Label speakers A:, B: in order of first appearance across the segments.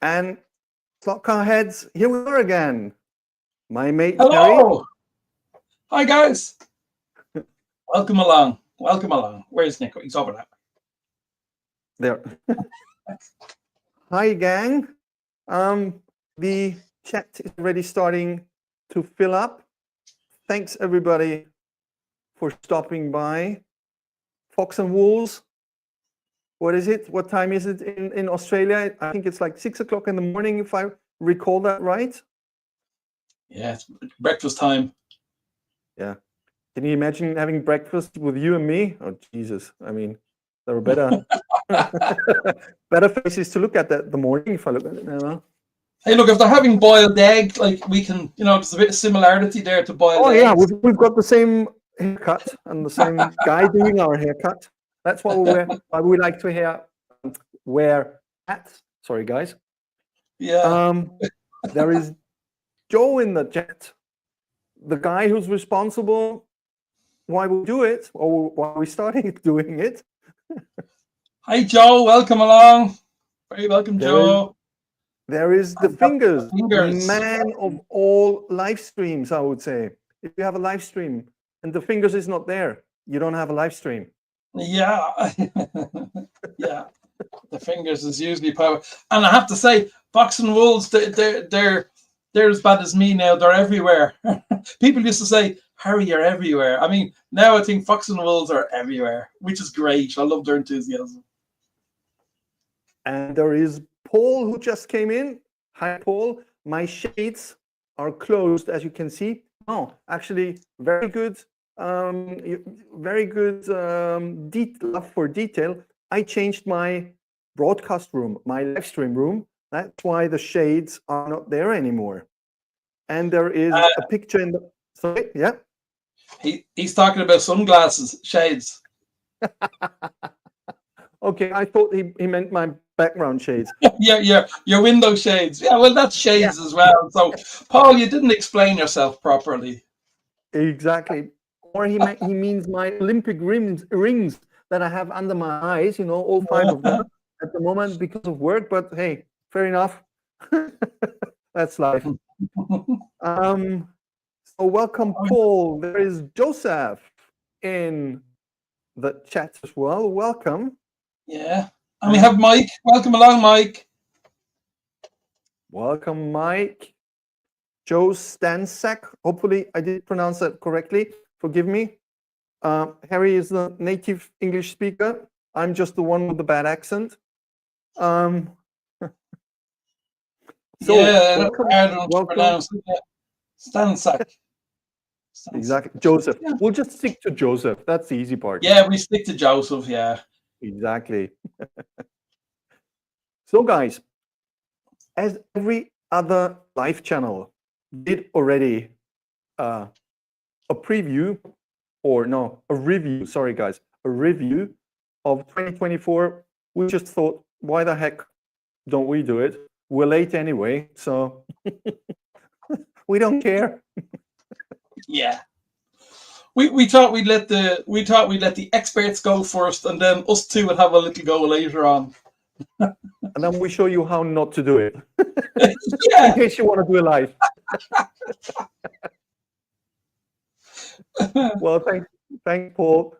A: And Slotcar heads, here we are again. My mate Harry.
B: Hello. Hi guys. Welcome along. Welcome along. Where's Nico? He's over
A: There. Hi gang. The chat is already starting to fill up. Thanks everybody for stopping by. Fox and Wolves. What is it? What time is it in Australia? I think it's like 6 o'clock in the morning, if I recall that right.
B: Yeah, it's breakfast time.
A: Yeah. Can you imagine having breakfast with you and me? Oh, Jesus. I mean, there are better faces to look at that the morning if I look at it now.
B: Hey, look, if they're having boiled egg, like we can, there's a bit of similarity there to boiled eggs.
A: Oh, yeah, we've got the same haircut and the same guy doing our haircut. That's why we like to wear hats. Sorry, guys.
B: Yeah.
A: There is Joe in the chat, the guy who's responsible why we do it or why we started doing it.
B: Hi, Joe. Welcome along. Very welcome, Joe.
A: There is the Fingers, the man of all live streams, I would say. If you have a live stream and the Fingers is not there, you don't have a live stream.
B: Yeah. Yeah. The Fingers is usually power. And I have to say, Fox and Wolves, they're as bad as me now. They're everywhere. People used to say, Harry, you're everywhere. I mean, now I think Fox and Wolves are everywhere, which is great. I love their enthusiasm.
A: And there is Paul who just came in. Hi, Paul. My shades are closed, as you can see. Oh, actually, very good. Very good love for detail. I changed my broadcast room, my live stream room. That's why the shades are not there anymore. And there is a picture in the. Sorry, yeah.
B: He's talking about sunglasses, shades.
A: Okay, I thought he meant my background shades.
B: Yeah, your window shades. Yeah, well, that's shades as well. So, Paul, you didn't explain yourself properly.
A: Exactly. Or he means my Olympic rings that I have under my eyes, all 5 of them at the moment because of work. But hey, fair enough. That's life. So welcome, Paul. There is Joseph in the chat as well. Welcome.
B: Yeah. And we have Mike. Welcome along, Mike.
A: Welcome, Mike. Joe Stansak. Hopefully I did pronounce that correctly. Forgive me. Harry is the native English speaker. I'm just the one with the bad accent.
B: So yeah, welcome. Stansak.
A: Exactly. Joseph. Yeah. We'll just stick to Joseph. That's the easy part.
B: Yeah, we stick to Joseph, yeah.
A: Exactly. So guys, as every other live channel did already a review, sorry guys, a review of 2024. We just thought, why the heck don't we do it? We're late anyway, so we don't care.
B: Yeah. We thought we'd let the experts go first, and then us two would have a little go later on.
A: And then we show you how not to do it. Yeah. In case you want to do it live. Well, thanks, Paul.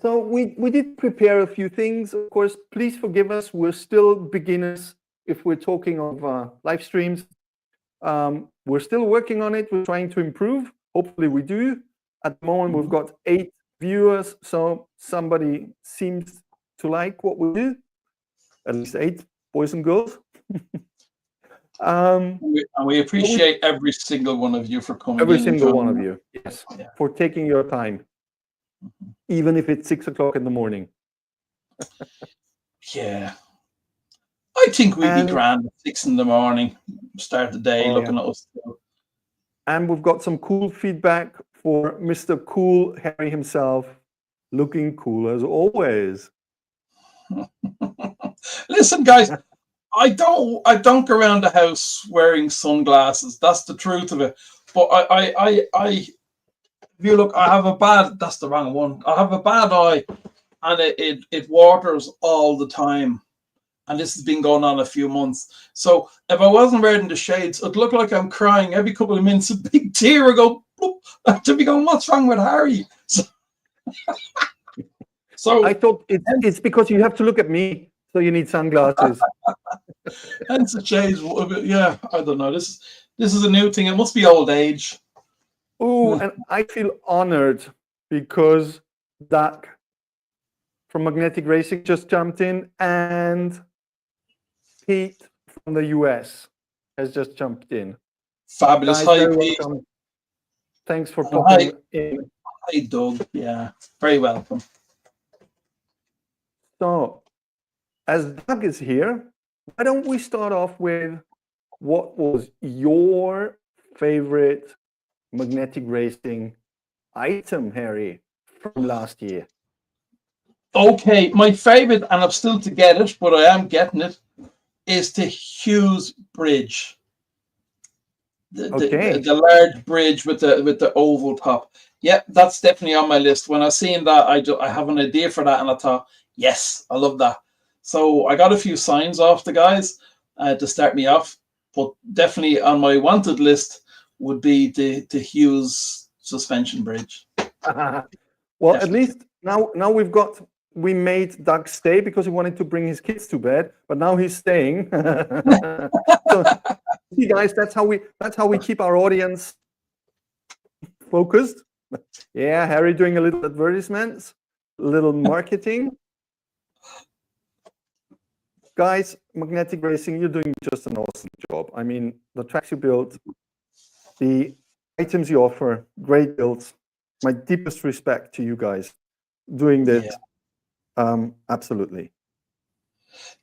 A: So we did prepare a few things. Of course, please forgive us. We're still beginners if we're talking of live streams. We're still working on it. We're trying to improve. Hopefully we do. At the moment, we've got 8 viewers. So somebody seems to like what we do. At least 8 boys and girls.
B: We appreciate every single one of you for coming.
A: Every single one of you, yes, for taking your time, even if it's 6 o'clock in the morning.
B: Yeah, I think we'd be grand at 6 in the morning. Start the day looking at us.
A: And we've got some cool feedback for Mr. Cool Harry himself, looking cool as always.
B: Listen, guys. I don't go around the house wearing sunglasses. That's the truth of it. But if you look, I have that's the wrong one. I have a bad eye, and it waters all the time. and this has been going on a few months. So if I wasn't wearing the shades, it'd look like I'm crying every couple of minutes. A big tear would go, bloop, to be going, what's wrong with Harry? So
A: I thought it's because you have to look at me, so you need sunglasses.
B: hence the shades. Yeah, I don't know. This is a new thing. It must be old age.
A: Oh, and I feel honored because Doug from Magnetic Racing just jumped in, and Pete from the US has just jumped in.
B: Fabulous.
A: Guys,
B: Hi,
A: very
B: Pete.
A: welcome. Thanks for
B: Hi.
A: popping in.
B: Hi, Doug. Yeah, very welcome.
A: So, as Doug is here, why don't we start off with what was your favorite magnetic racing item, Harry, from last year?
B: Okay, my favorite, and I'm still to get it, but I am getting it, is the Hughes Bridge. The large bridge with the oval top. Yeah, that's definitely on my list. When I seen that, I have an idea for that, and I thought, yes, I love that. So I got a few signs off the guys to start me off, but definitely on my wanted list would be the Hughes suspension bridge.
A: Well, at least now we made Doug stay because he wanted to bring his kids to bed, but now he's staying. So, see, guys, that's how we keep our audience focused. Yeah, Harry doing a little advertisements, a little marketing. Guys, Magnetic Racing, you're doing just an awesome job. I mean, the tracks you built, the items you offer, great builds. My deepest respect to you guys doing this. Yeah. Absolutely.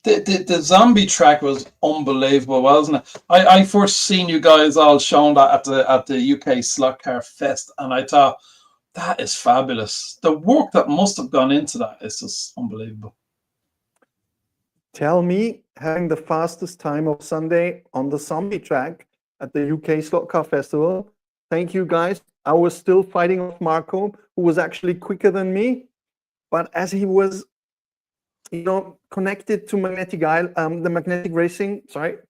B: The zombie track was unbelievable, wasn't it? I first seen you guys all shown that at the UK Slotcar Fest, and I thought, that is fabulous. The work that must have gone into that is just unbelievable.
A: Tell me, having the fastest time of Sunday on the zombie track at the UK Slotcar Festival. Thank you, guys. I was still fighting off Marco, who was actually quicker than me, but as he was, connected to Magnetic Island, the Magnetic Racing,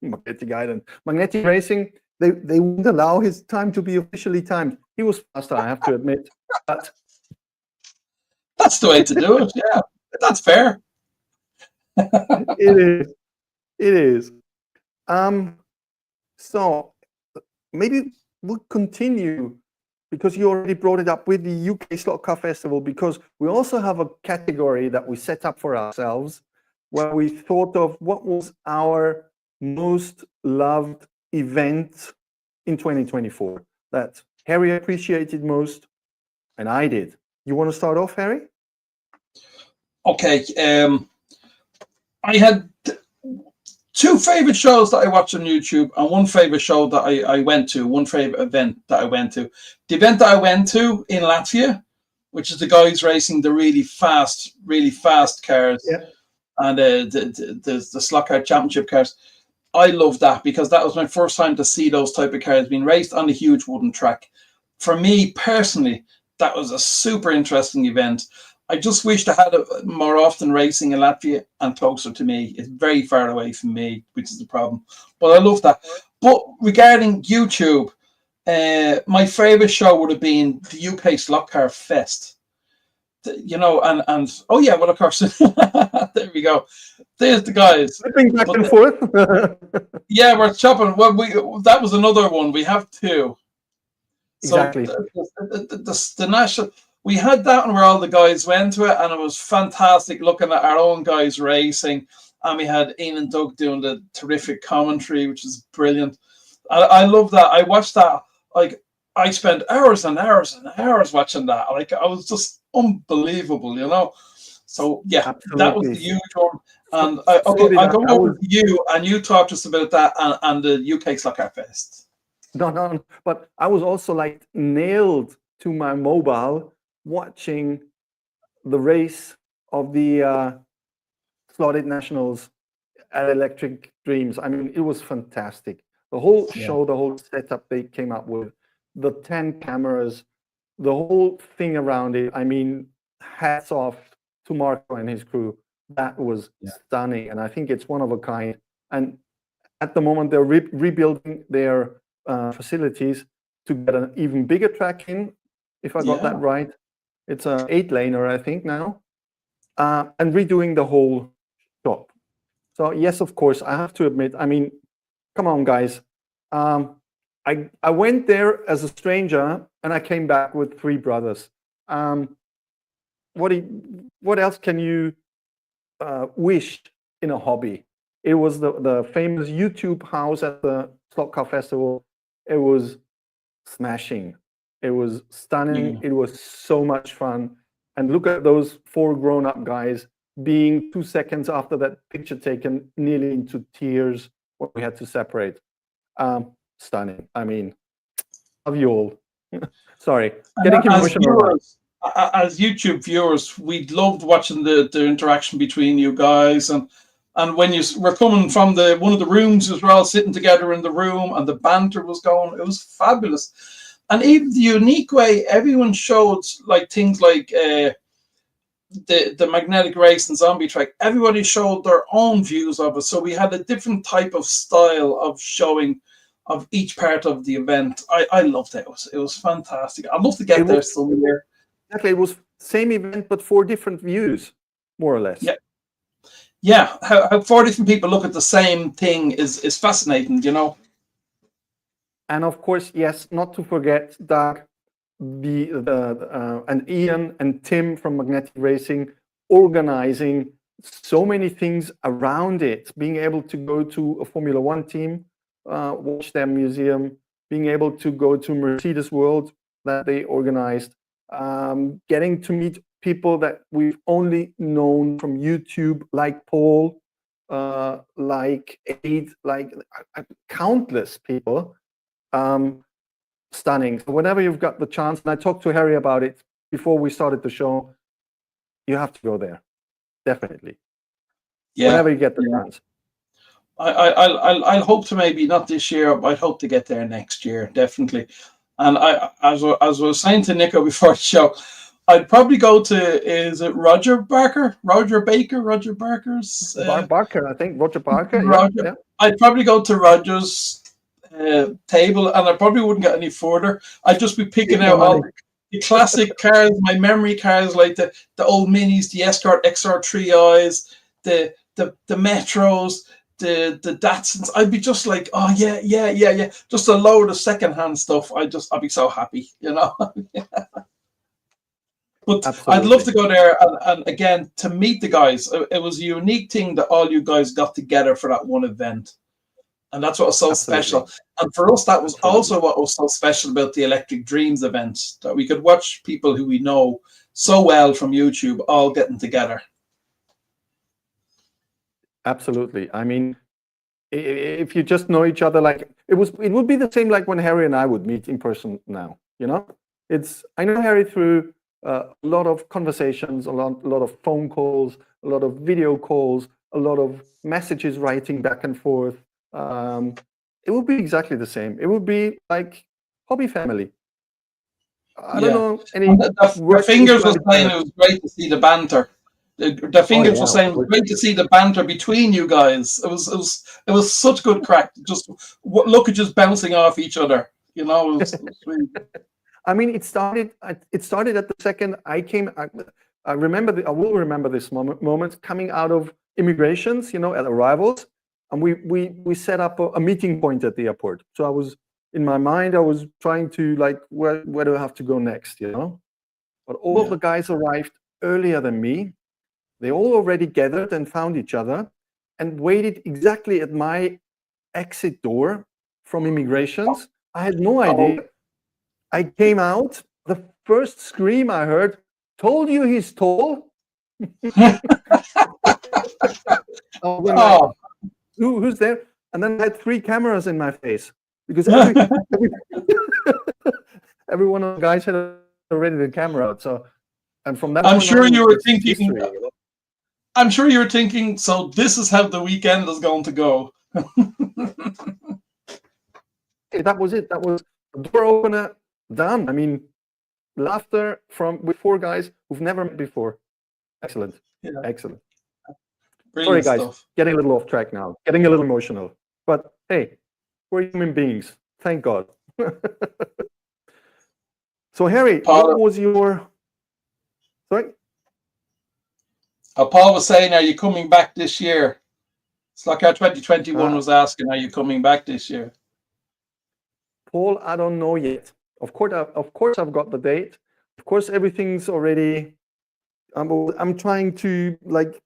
A: Magnetic Island, Magnetic Racing, they wouldn't allow his time to be officially timed. He was faster, I have to admit. But
B: that's the way to do it. Yeah, that's fair.
A: It is. So maybe we'll continue, because you already brought it up, with the UK Slotcar Festival, because we also have a category that we set up for ourselves where we thought of what was our most loved event in 2024 that Harry appreciated most, and I did. You want to start off, Harry?
B: Okay. I had two favorite shows that I watched on YouTube, and one favorite show that I went to, one favorite event that I went to. The event that I went to in Latvia, which is the guys racing the really fast cars,
A: yeah,
B: and the Slotcar Championship cars. I love that because that was my first time to see those type of cars being raced on a huge wooden track. For me personally, that was a super interesting event. I just wish I had more often racing in Latvia and closer to me. It's very far away from me, which is the problem. But I love that. But regarding YouTube, my favorite show would have been the UK Slotcar Fest. And oh yeah, well of course, there we go. There's the guys
A: flipping back and forth.
B: Yeah, we're chopping. Well, that was another one. We have two.
A: Exactly.
B: So the national, we had that one where all the guys went to it, and it was fantastic looking at our own guys racing. And we had Ian and Doug doing the terrific commentary, which is brilliant. I love that. I watched that. Like, I spent hours and hours and hours watching that. Like, I was just unbelievable, So yeah, absolutely. That was the huge one. And I'll go over to you, and you talk to us about that and the UK Slotcar Fest.
A: No, but I was also like nailed to my mobile watching the race of the Slothead Nationals at Electric Dreams. I mean, it was fantastic. The whole show, the whole setup they came up with, the 10 cameras, the whole thing around it. I mean, hats off to Marco and his crew. That was stunning, and I think it's one of a kind. And at the moment, they're rebuilding their facilities to get an even bigger track in, if I got that right. It's an 8-laner, I think, now, and redoing the whole shop. So yes, of course, I have to admit, I mean, come on, guys. I went there as a stranger, and I came back with 3 brothers. What else can you wish in a hobby? It was the famous YouTube house at the Slotcar Festival. It was smashing. It was stunning. It was so much fun. And look at those 4 grown-up guys being 2 seconds after that picture taken nearly into tears when we had to separate. Stunning. I mean, love you all. Sorry, getting emotional.
B: As YouTube viewers, we loved watching the interaction between you guys, and when you were coming from one of the rooms, we were all sitting together in the room, and the banter was going. It was fabulous, and even the unique way everyone showed like things like the magnetic race and zombie track. Everybody showed their own views of it, so we had a different type of style of showing of each part of the event. I loved it. It was fantastic. I'd love to get there somewhere.
A: Exactly, it was same event but 4 different views, more or less.
B: Yeah. How 4 different people look at the same thing is fascinating, you know.
A: And of course, yes, not to forget Doug, and Ian and Tim from Magnetic Racing organizing so many things around it, being able to go to a Formula One team, watch their museum, being able to go to Mercedes World that they organized, getting to meet people that we've only known from YouTube, like Paul, like Aid, like countless people. Stunning. So whenever you've got the chance, and I talked to Harry about it before we started the show, you have to go there, definitely. Whenever you get the chance.
B: I'll hope to, maybe not this year. I'd hope to get there next year, definitely. And as I was saying to Nico before the show, I'd probably go to, is it Roger Barker's?
A: Barker, I think. Roger Barker. Yeah.
B: I'd probably go to Roger's table, and I probably wouldn't get any further. I'd just be picking out all the classic cars, my memory cars, like the old Minis, the Escort XR3Is, the Metros, the Datsuns. I'd be just like, oh yeah, just a load of secondhand stuff. I'd be so happy, you know. But absolutely. I'd love to go there, and again, to meet the guys. It was a unique thing that all you guys got together for that one event. And that's what was so special. And for us, that was also what was so special about the Electric Dreams event, that we could watch people who we know so well from YouTube all getting together.
A: Absolutely. I mean, if you just know each other, like it would be the same like when Harry and I would meet in person now, you know? I know Harry through a lot of conversations, a lot of phone calls, a lot of video calls, a lot of messages writing back and forth. It would be exactly the same. It would be like hobby family. I don't know any.
B: The fingers were saying it was great to see the banter. The fingers were saying it was great to see the banter between you guys. It was such good crack. Just look at just bouncing off each other. You know. It was really...
A: I mean, it started at the second I came. I will remember this moment coming out of immigrations. You know, at arrivals. And we set up a meeting point at the airport. So I was, in my mind, I was trying to like, where do I have to go next, you know? But all of the guys arrived earlier than me. They all already gathered and found each other and waited exactly at my exit door from immigrations. I had no idea. I came out, the first scream I heard, "Told you he's tall." Who's there? And then I had 3 cameras in my face because every one of the guys had already the camera out. So, and from that,
B: I'm sure you were thinking. I'm sure you were thinking. So this is how the weekend is going to go.
A: That was it. That was the door opener. Done. I mean, laughter with 4 guys who've never met before. Excellent. Excellent.
B: Brilliant
A: Sorry, guys,
B: stuff.
A: getting a little off track now, getting a little emotional. But hey, we're human beings. Thank God. So, Harry,
B: Paul,
A: what was your... Sorry?
B: Paul was saying, are you coming back this year? Slotcar 2021 was asking, are you coming back this year?
A: Paul, I don't know yet. Of course, I've got the date. Of course, everything's already... I'm trying to, like,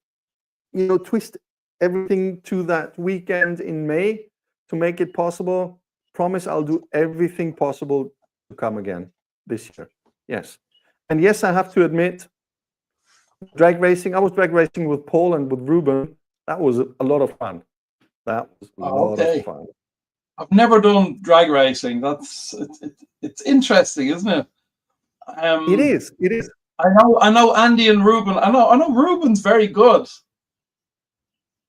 A: twist everything to that weekend in May to make it possible. Promise I'll do everything possible to come again this year. Yes. And yes, I have to admit, drag racing, I was drag racing with Paul and with Ruben. That was a lot of fun. That was a lot of fun.
B: I've never done drag racing. It's interesting, isn't it?
A: It is.
B: I know Andy and Ruben. I know Ruben's very good.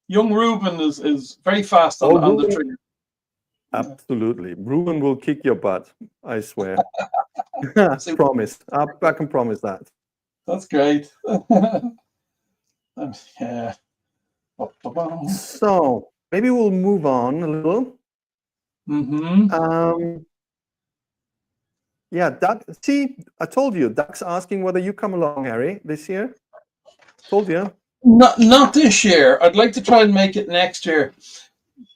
B: Young Ruben is very fast on the tree.
A: Absolutely. Ruben will kick your butt, I swear. Promise. I can promise that.
B: That's great. Yeah.
A: So maybe we'll move on a little. Yeah, Doug. See, I told you. Doug's asking whether you come along, Harry, this year. Told you.
B: Not this year. I'd like to try and make it next year.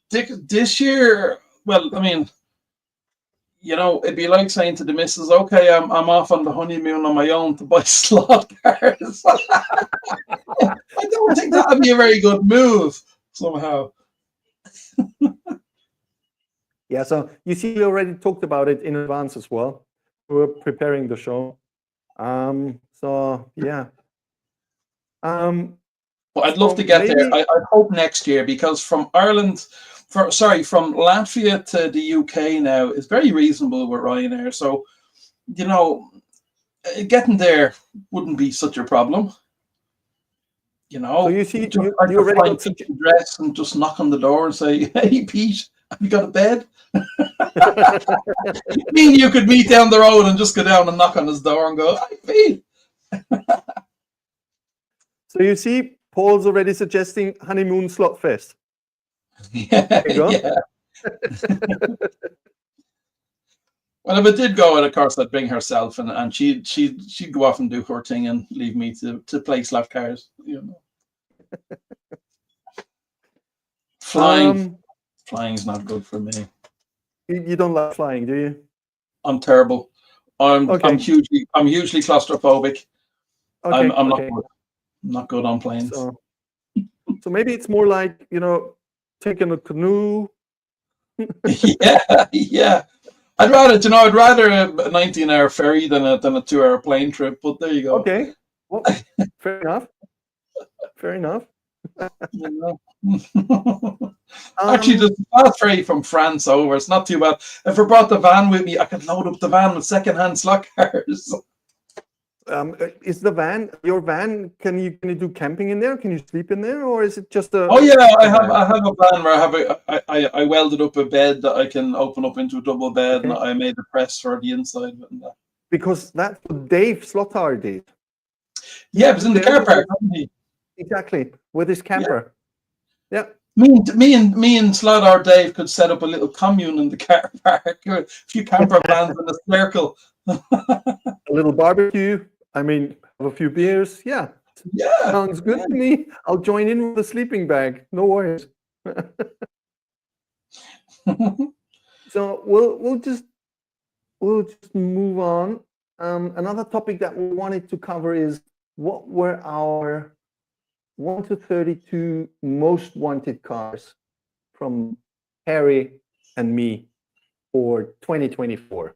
B: This year, well, I mean, it'd be like saying to the missus, "Okay, I'm off on the honeymoon on my own to buy slot cars." I don't think that'd be a very good move somehow.
A: Yeah, so you see, we already talked about it in advance as well. We were preparing the show. So yeah.
B: Well, I'd love to get there. I hope next year, because from Ireland, from Latvia to the UK now is very reasonable with Ryanair. So, getting there wouldn't be such a problem.
A: So you see, you
B: already got some dress and just knock on the door and say, "Hey, Pete, have you got a bed?" Me and you could meet down the road and just go down and knock on his door and go, "Hi, Pete."
A: So you see, Paul's already suggesting honeymoon slot fest.
B: Yeah. Well, if it did go, of course, I'd bring herself, and she'd go off and do her thing and leave me to play slot cars. Flying's not good for me.
A: You don't like flying, do you?
B: I'm terrible. I'm hugely claustrophobic.
A: Okay.
B: I'm not good on planes.
A: So maybe it's more like, taking a canoe.
B: Yeah. I'd rather a 19-hour ferry than a 2-hour plane trip. But there you go.
A: Okay. Well, fair enough.
B: Actually, there's a fast ferry from France over. It's not too bad. If I brought the van with me, I could load up the van with second-hand slot cars.
A: Is your van? Can you do camping in there? Can you sleep in there, or is it just a?
B: Oh yeah, I have a van where I welded up a bed that I can open up into a double bed, and I made a press for the inside of it. And that.
A: Because that's what Dave Slotcar did.
B: Yeah, it was in the car park, wasn't he?
A: Exactly, with his camper. Yeah.
B: Me and Slotcar Dave could set up a little commune in the car park. A few camper vans in a circle.
A: A little barbecue. I mean, have a few beers. Yeah. Sounds good to me. I'll join in with the sleeping bag. No worries. So we'll just move on. Another topic that we wanted to cover is what were our 1 to 32 most wanted cars from Harry and me for 2024.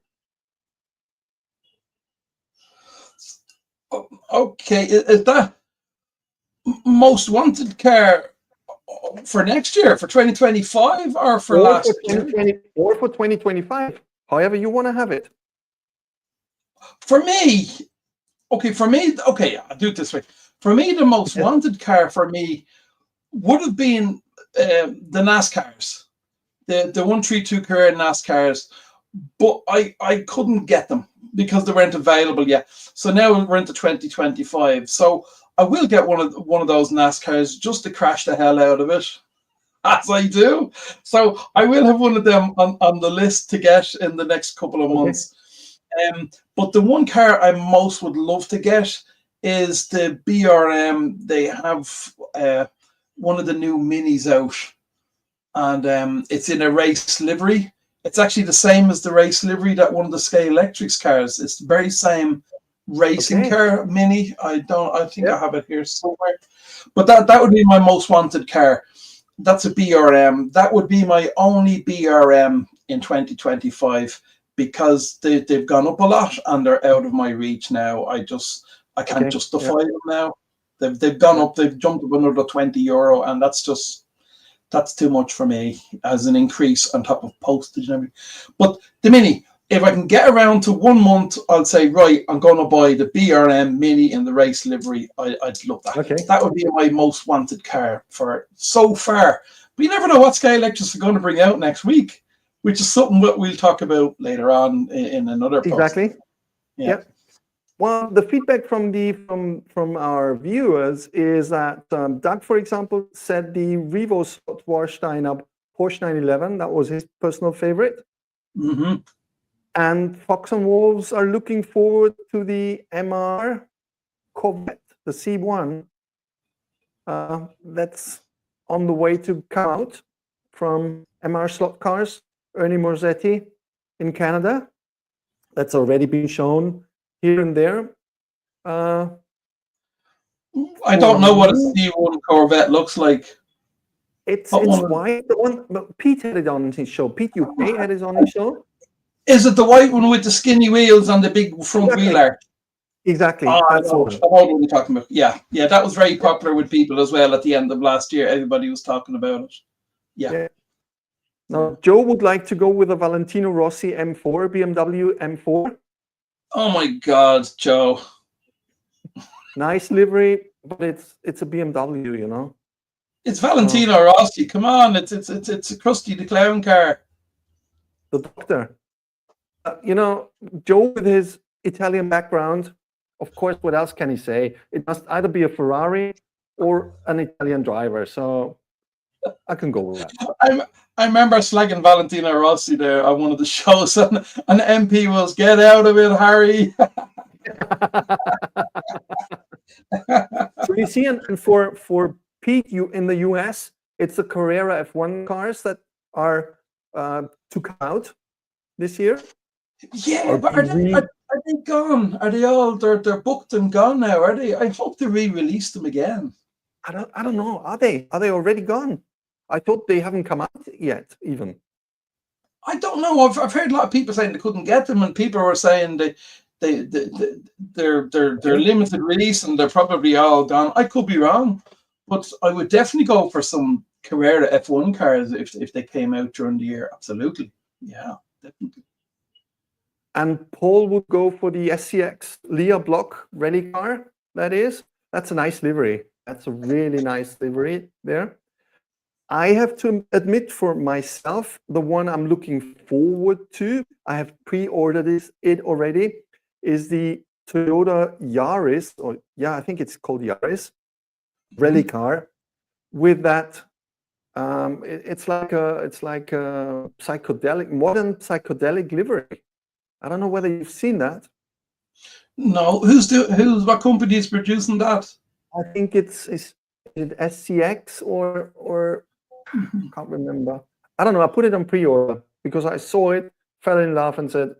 B: Okay, is that most wanted car for next year, for 2025, or for last year?
A: Or for 2025, however you want to have it.
B: For me, I'll do it this way. For me, the most wanted car for me would have been the NASCARs, the 132 car NASCARs, but I couldn't get them because they weren't available yet. So now we're into 2025. So I will get one of those NASCARs just to crash the hell out of it, as I do. So I will have one of them on the list to get in the next couple of months. But the one car I most would love to get is the BRM. They have one of the new minis out, and it's in a race livery. It's actually the same as the race livery that one of the Scale Electrics cars. It's the very same racing car mini. I think I have it here somewhere. But that would be my most wanted car. That's a BRM. That would be my only BRM in 2025 because they've gone up a lot and they're out of my reach now. I can't justify them now. They've gone up. They've jumped up another €20, and that's too much for me as an increase on top of postage and everything. But the Mini, if I can get around to 1 month, I'll say, right, I'm going to buy the BRM Mini in the race livery. I'd love that. Okay. That would be my most wanted car for so far. But you never know what Scale Electrics are going to bring out next week, which is something that we'll talk about later on in another post.
A: Exactly. Yeah. Well, the feedback from our viewers is that Doug, for example, said the Revo slot Warsteiner Porsche 911, that was his personal favorite.
B: Mm-hmm.
A: And Fox and Wolves are looking forward to the MR Corvette, the C1. That's on the way to come out from MR Slot Cars, Ernie Morzetti in Canada. That's already been shown here and there.
B: I don't know what a C1 Corvette looks like.
A: It's white. The one Pete had it on his show. Pete UK had it on his show.
B: Is it the white one with the skinny wheels and the big front wheel arch?
A: Exactly.
B: That's what we're talking about. Yeah, that was very popular with people as well at the end of last year. Everybody was talking about it. Yeah.
A: Now, Joe would like to go with a Valentino Rossi M4, BMW M4.
B: Oh my God, Joe.
A: Nice livery, but it's a BMW, you know.
B: It's Valentino Rossi. Come on, it's a Krusty the Clown car.
A: The Doctor. You know, Joe with his Italian background, of course, what else can he say? It must either be a Ferrari or an Italian driver. So I can go with that.
B: I remember slagging Valentino Rossi there on one of the shows, and the MP was, "Get out of it, Harry."
A: So you see, and for Pete, in the US, it's the Carrera F1 cars that are to come out this year.
B: Yeah, but are they gone? Are they all? They're booked and gone now. Are they? I hope they re-release them again.
A: I don't know. Are they already gone? I thought they haven't come out yet. Even
B: I don't know. I've heard a lot of people saying they couldn't get them, and people were saying they're limited release and they're probably all gone. I could be wrong, but I would definitely go for some Carrera F1 cars if they came out during the year. Absolutely, yeah, definitely.
A: And Paul would go for the SCX Leah Block rally car. That's a nice livery. That's a really nice livery there. I have to admit for myself, the one I'm looking forward to, I have pre-ordered it already, is the Toyota Yaris, I think it's called Yaris, rally car with that. It's like a modern psychedelic livery. I don't know whether you've seen that.
B: No, what company is producing that?
A: I think is it SCX or can't remember. I don't know. I put it on pre-order because I saw it, fell in love, and said,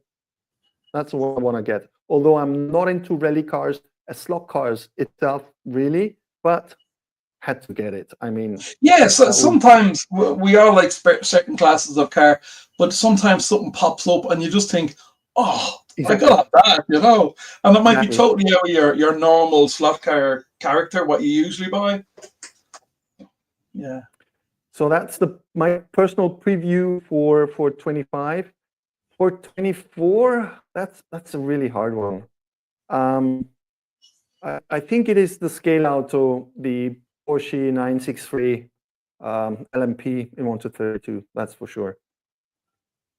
A: "That's what I want to get." Although I'm not into rally cars, slot cars itself, really, but had to get it. I mean,
B: sometimes we all like certain classes of car, but sometimes something pops up and you just think, "Oh, exactly. I got that," you know, and it might be totally out of your normal slot car character, what you usually buy. Yeah.
A: So that's my personal preview for 25. For 24, that's a really hard one. I think it is the Scale Auto, the Porsche 963 LMP in 1-32. That's for sure.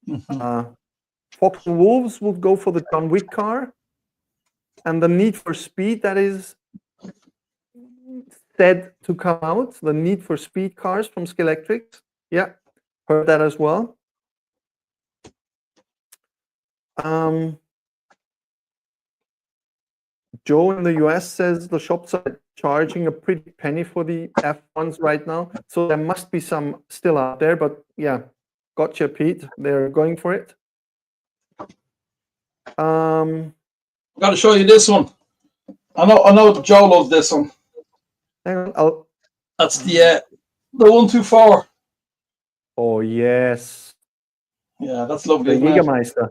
B: Mm-hmm.
A: Fox and Wolves will go for the John Wick car, and the Need for Speed. That is said to come out, the Need for Speed cars from Scalextric. Yeah, heard that as well. Joe in the US says the shops are charging a pretty penny for the F1s right now. So there must be some still out there, but yeah, gotcha, Pete. They're going for it.
B: I've got to show you this one. I know Joe loves this one.
A: Hang on,
B: that's the 124.
A: Oh yes.
B: Yeah, that's lovely.
A: The Jägermeister.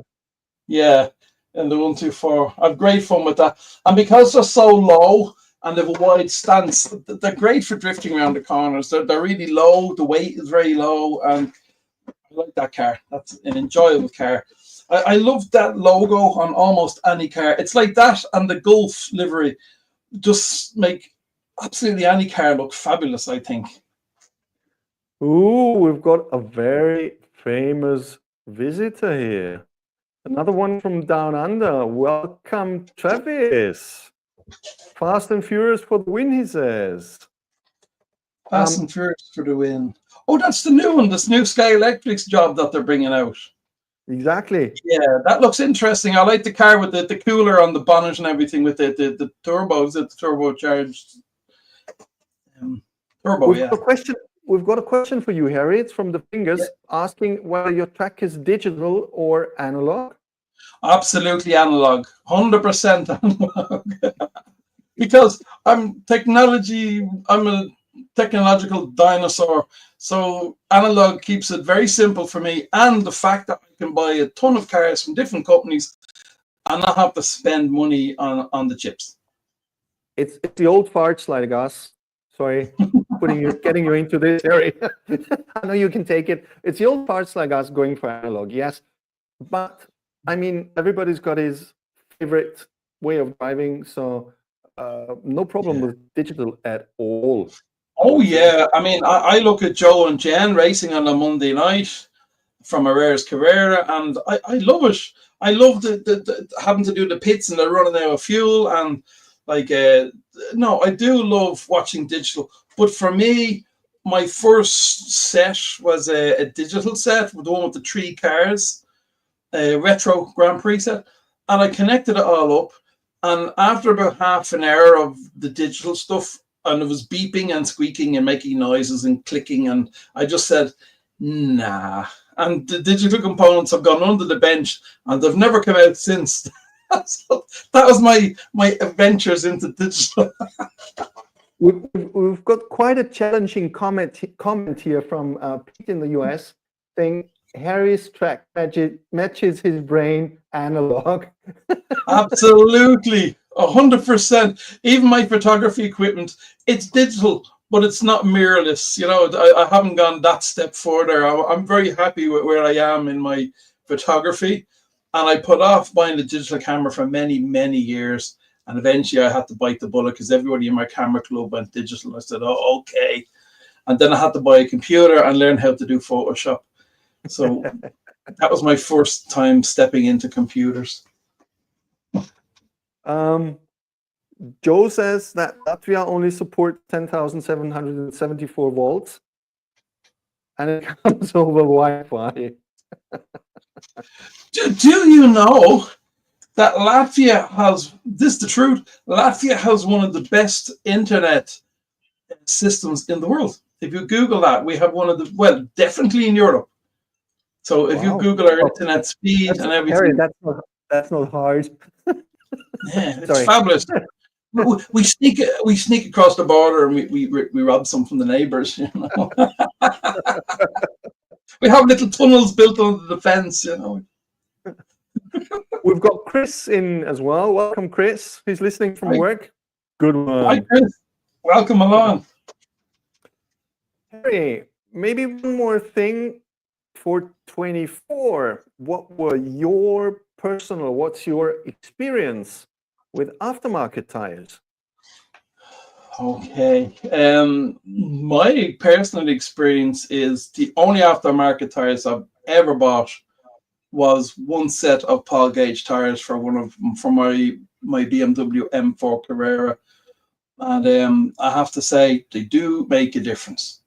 B: Yeah, and the 124. I've great fun with that. And because they're so low and they have a wide stance, they're great for drifting around the corners. They're really low. The weight is very low, and I like that car. That's an enjoyable car. I love that logo on almost any car. It's like that and the Gulf livery just make absolutely any car look fabulous, I think.
A: Ooh, we've got a very famous visitor here. Another one from down under. Welcome, Travis. Fast and Furious for the win, he says.
B: Fast and Furious for the win. Oh, that's the new one, this new Scalextric's job that they're bringing out.
A: Exactly.
B: Yeah, that looks interesting. I like the car with the cooler on the bonnet and everything with the turbos, the turbocharged turbo.
A: We've got a question for you, Harry. It's from the Fingers, asking whether your track is digital or analog.
B: Absolutely analog, 100% analog. Because I'm a technological dinosaur. So analog keeps it very simple for me, and the fact that I can buy a ton of cars from different companies and not have to spend money on the chips.
A: It's the old farts like us. Sorry, getting you into this area. I know you can take it. It's the old parts like us going for analog, yes. But I mean, everybody's got his favorite way of driving, so no problem with digital at all.
B: Oh yeah, I mean, I look at Joe and Jen racing on a Monday night from Herrera's Carrera, and I love it. I love the having to do the pits and they're running out of fuel, and like no, I do love watching digital. But for me, my first set was a digital set, the one with the 3 cars, a retro Grand Prix set, and I connected it all up. And after about half an hour of the digital stuff, and it was beeping and squeaking and making noises and clicking, and I just said, nah. And the digital components have gone under the bench, and they've never come out since. So that was my adventures into digital.
A: We've got quite a challenging comment here from Pete in the US saying Harry's track matches his brain analog.
B: Absolutely, 100%. Even my photography equipment, it's digital, but it's not mirrorless. You know, I haven't gone that step further. I'm very happy with where I am in my photography, and I put off buying the digital camera for many, many years. And eventually I had to bite the bullet because everybody in my camera club went digital. I said, oh, okay. And then I had to buy a computer and learn how to do Photoshop. So that was my first time stepping into computers.
A: Joe says that Latvia only supports 10,774 volts and it comes over Wi-Fi.
B: Do you know that Latvia has, this is the truth, Latvia has one of the best internet systems in the world. If you Google that, we have one of the, well, definitely in Europe. So if you Google our internet speed and everything.
A: Harry, that's not hard.
B: Yeah, it's fabulous. We sneak across the border and we rob some from the neighbors, you know. We have little tunnels built under the fence, you know.
A: We've got Chris in as well. Welcome, Chris. He's listening from work. Good one.
B: Hi, Chris. Welcome along.
A: Harry, maybe one more thing for 24. What's your experience with aftermarket tires?
B: Okay. My personal experience is the only aftermarket tires I've ever bought was one set of Paul Gage tires for my BMW M4 Carrera, And I have to say, they do make a difference.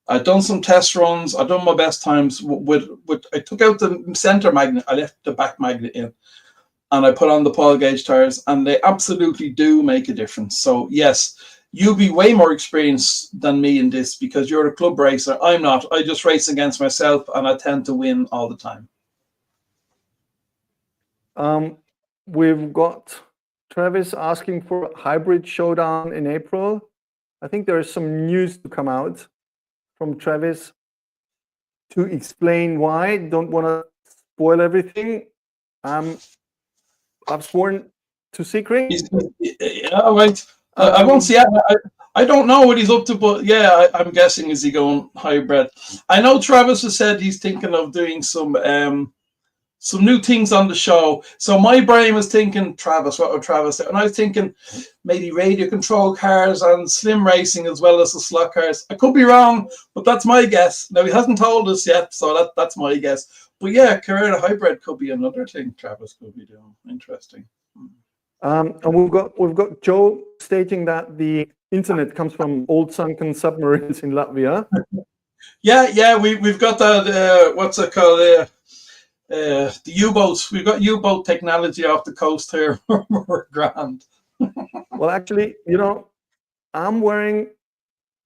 B: I've done some test runs. I've done my best times with I took out the center magnet. I left the back magnet in, and I put on the Paul gauge tires, and they absolutely do make a difference. So yes, you'll be way more experienced than me in this because you're a club racer. I'm not. I just race against myself, and I tend to win all the time.
A: We've got Travis asking for a hybrid showdown in April. I think there is some news to come out from Travis to explain why. Don't want to spoil everything. I've sworn to secret.
B: Yeah, right. I won't see. I don't know what he's up to, but yeah, I'm guessing is he going hybrid. I know Travis has said he's thinking of doing some new things on the show. So my brain was thinking, Travis, what would Travis say? And I was thinking maybe radio control cars and slim racing as well as the slot cars. I could be wrong, but that's my guess. Now he hasn't told us yet, so that's my guess. But yeah, Carrera hybrid could be another thing Travis could be doing. Interesting.
A: And we've got Joe stating that the internet comes from old sunken submarines in Latvia.
B: Yeah, we've got that. What's it called? The U-boats. We've got U-boat technology off the coast here. We're grand.
A: Well, actually, I'm wearing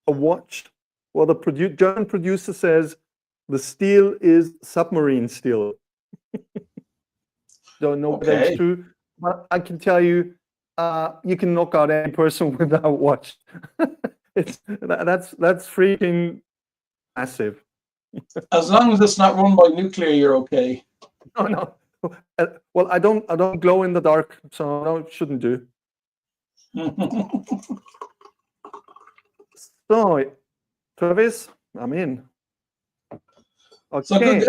A: a watch. Well, the German producer says the steel is submarine steel. Don't know if that's true, but I can tell you, you can knock out any person with that watch. That's freaking massive.
B: As long as it's not run by nuclear, you're okay.
A: No. Well, I don't glow in the dark, so I shouldn't do. So, Travis, I'm in. Okay.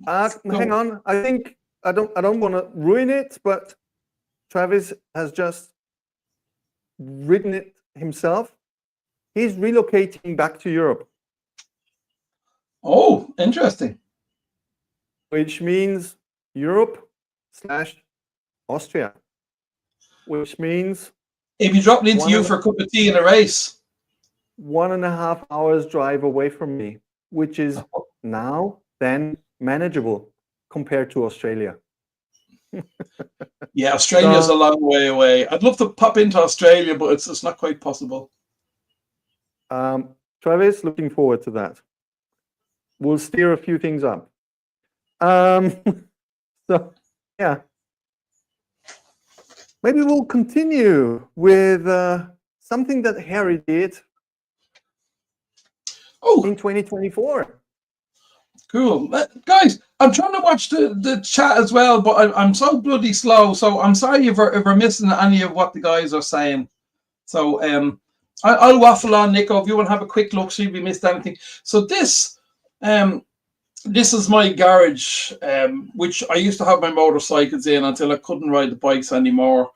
A: Hang on. I think I don't want to ruin it, but Travis has just written it himself. He's relocating back to Europe.
B: Oh, interesting.
A: Which means Europe/Austria. Which means
B: if you dropped into you for a cup of tea in a race,
A: 1.5 hours drive away from me, which is now then manageable compared to Australia.
B: Yeah, Australia's a long way away. I'd love to pop into Australia, but it's not quite possible.
A: Travis, looking forward to that. We'll steer a few things up. So yeah, maybe we'll continue with something that Harry did in 2024.
B: Cool. Guys, I'm trying to watch the chat as well, but I'm so bloody slow. So I'm sorry if we're missing any of what the guys are saying. So I'll waffle on, Nico, if you want to have a quick look, see if we missed anything. So this is my garage, which I used to have my motorcycles in until I couldn't ride the bikes anymore.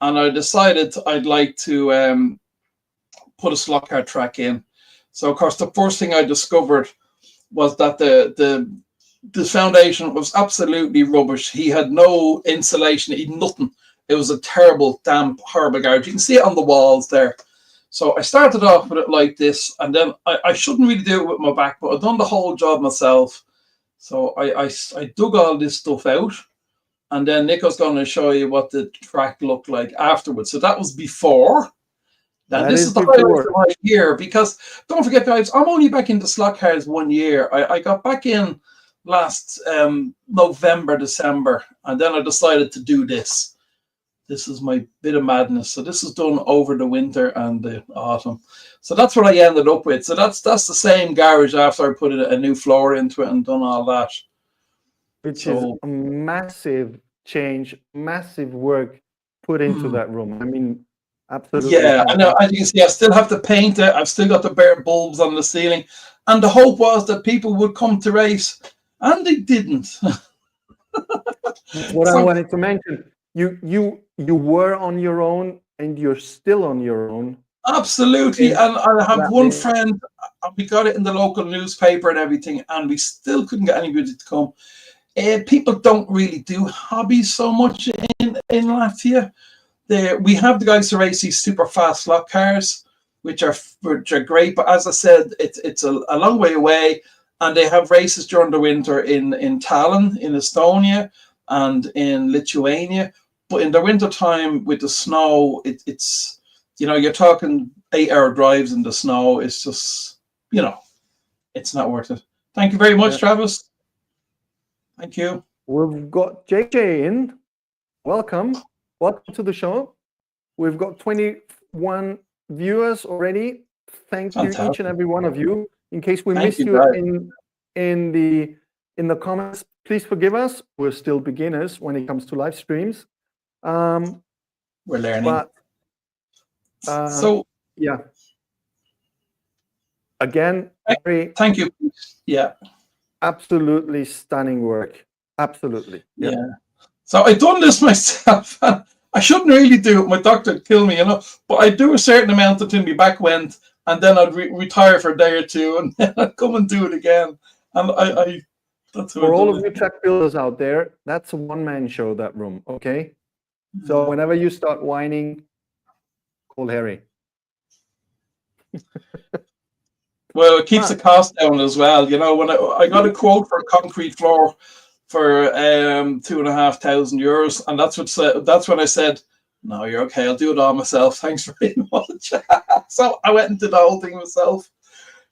B: And I decided I'd like to put a slot car track in. So, of course, the first thing I discovered was that the foundation was absolutely rubbish. He had no insulation. He had nothing. It was a terrible, damp, horrible garage. You can see it on the walls there. So I started off with it like this, and then I shouldn't really do it with my back, but I've done the whole job myself. So I dug all this stuff out, and then Nico's going to show you what the track looked like afterwards. So that was before. Now, this is the highlight of my year, because don't forget, guys, I'm only back into slot cars 1 year. I got back in last November, December, and then I decided to do this. This is my bit of madness. So this is done over the winter and the autumn. So that's what I ended up with. So that's the same garage after I put a new floor into it and done all that.
A: Which is a massive change, massive work put into that room. I mean, absolutely.
B: Yeah, I know. As you can see, I still have to paint it. I've still got the bare bulbs on the ceiling. And the hope was that people would come to race, and they didn't.
A: What I wanted to mention, you were on your own, and you're still on your own.
B: Absolutely. And I have one friend, we got it in the local newspaper and everything, and we still couldn't get anybody to come. People don't really do hobbies so much in Latvia. we have the guys who race these super fast slot cars, which are great. But as I said, it's a long way away, and they have races during the winter in Tallinn, in Estonia, and in Lithuania. But in the winter time with the snow, it's you're talking 8-hour drives in the snow. It's just it's not worth it. Thank you very much, Travis. Thank you.
A: We've got JJ in. Welcome to the show. We've got 21 viewers already. Thank you, each and every one of you. In case we missed you in the comments, please forgive us. We're still beginners when it comes to live streams.
B: We're learning.
A: But, so yeah. Again,
B: thank you. Yeah.
A: Absolutely stunning work. Absolutely.
B: Yeah. So I done this myself. I shouldn't really do it. My doctor would kill me, but I do a certain amount until my back went, and then I'd retire for a day or two, and then I'd come and do it again. And that's
A: for all of you track builders out there, that's a one-man show, that room, okay? So whenever you start whining, call Harry.
B: Well, it keeps the cost down as well. When I got a quote for a concrete floor for €2,500, and that's when I said, "No, you're okay. I'll do it all myself. Thanks very much." So I went and did the whole thing myself.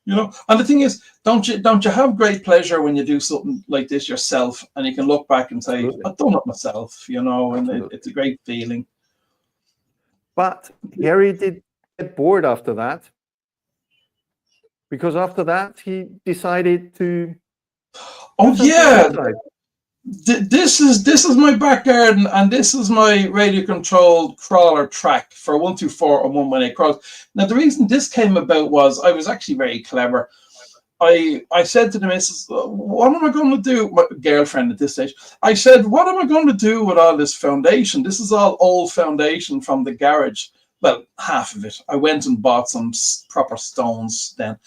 B: And the thing is, don't you have great pleasure when you do something like this yourself, and you can look back and say, Absolutely. "I've done it myself," and it's a great feeling.
A: But Harry did get bored after that. Because after that, he decided to.
B: Oh yeah, this is my back garden, and this is my radio-controlled crawler track for 124 and 118 crawls. Now, the reason this came about was I was actually very clever. I said to the missus, "What am I going to do?" My girlfriend at this stage. I said, "What am I going to do with all this foundation? This is all old foundation from the garage." Well, half of it. I went and bought some proper stones then.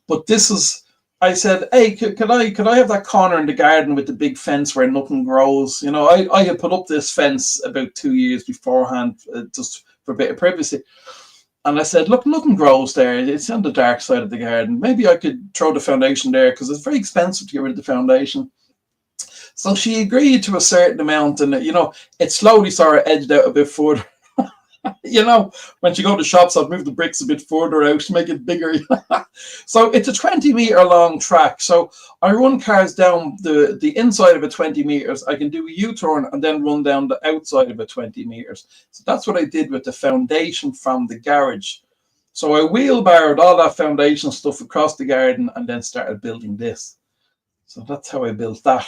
B: But this is, I said, "Hey, could I have that corner in the garden with the big fence where nothing grows?" I had put up this fence about 2 years beforehand, just for a bit of privacy. And I said, "Look, nothing grows there. It's on the dark side of the garden. Maybe I could throw the foundation there because it's very expensive to get rid of the foundation." So she agreed to a certain amount, and it slowly sort of edged out a bit further. When you go to shops, I'd move the bricks a bit further out to make it bigger. So it's a 20-meter long track. So I run cars down the inside of it 20 meters. I can do a U-turn and then run down the outside of it 20 meters. So that's what I did with the foundation from the garage. So I wheelbarrowed all that foundation stuff across the garden and then started building this. So that's how I built that.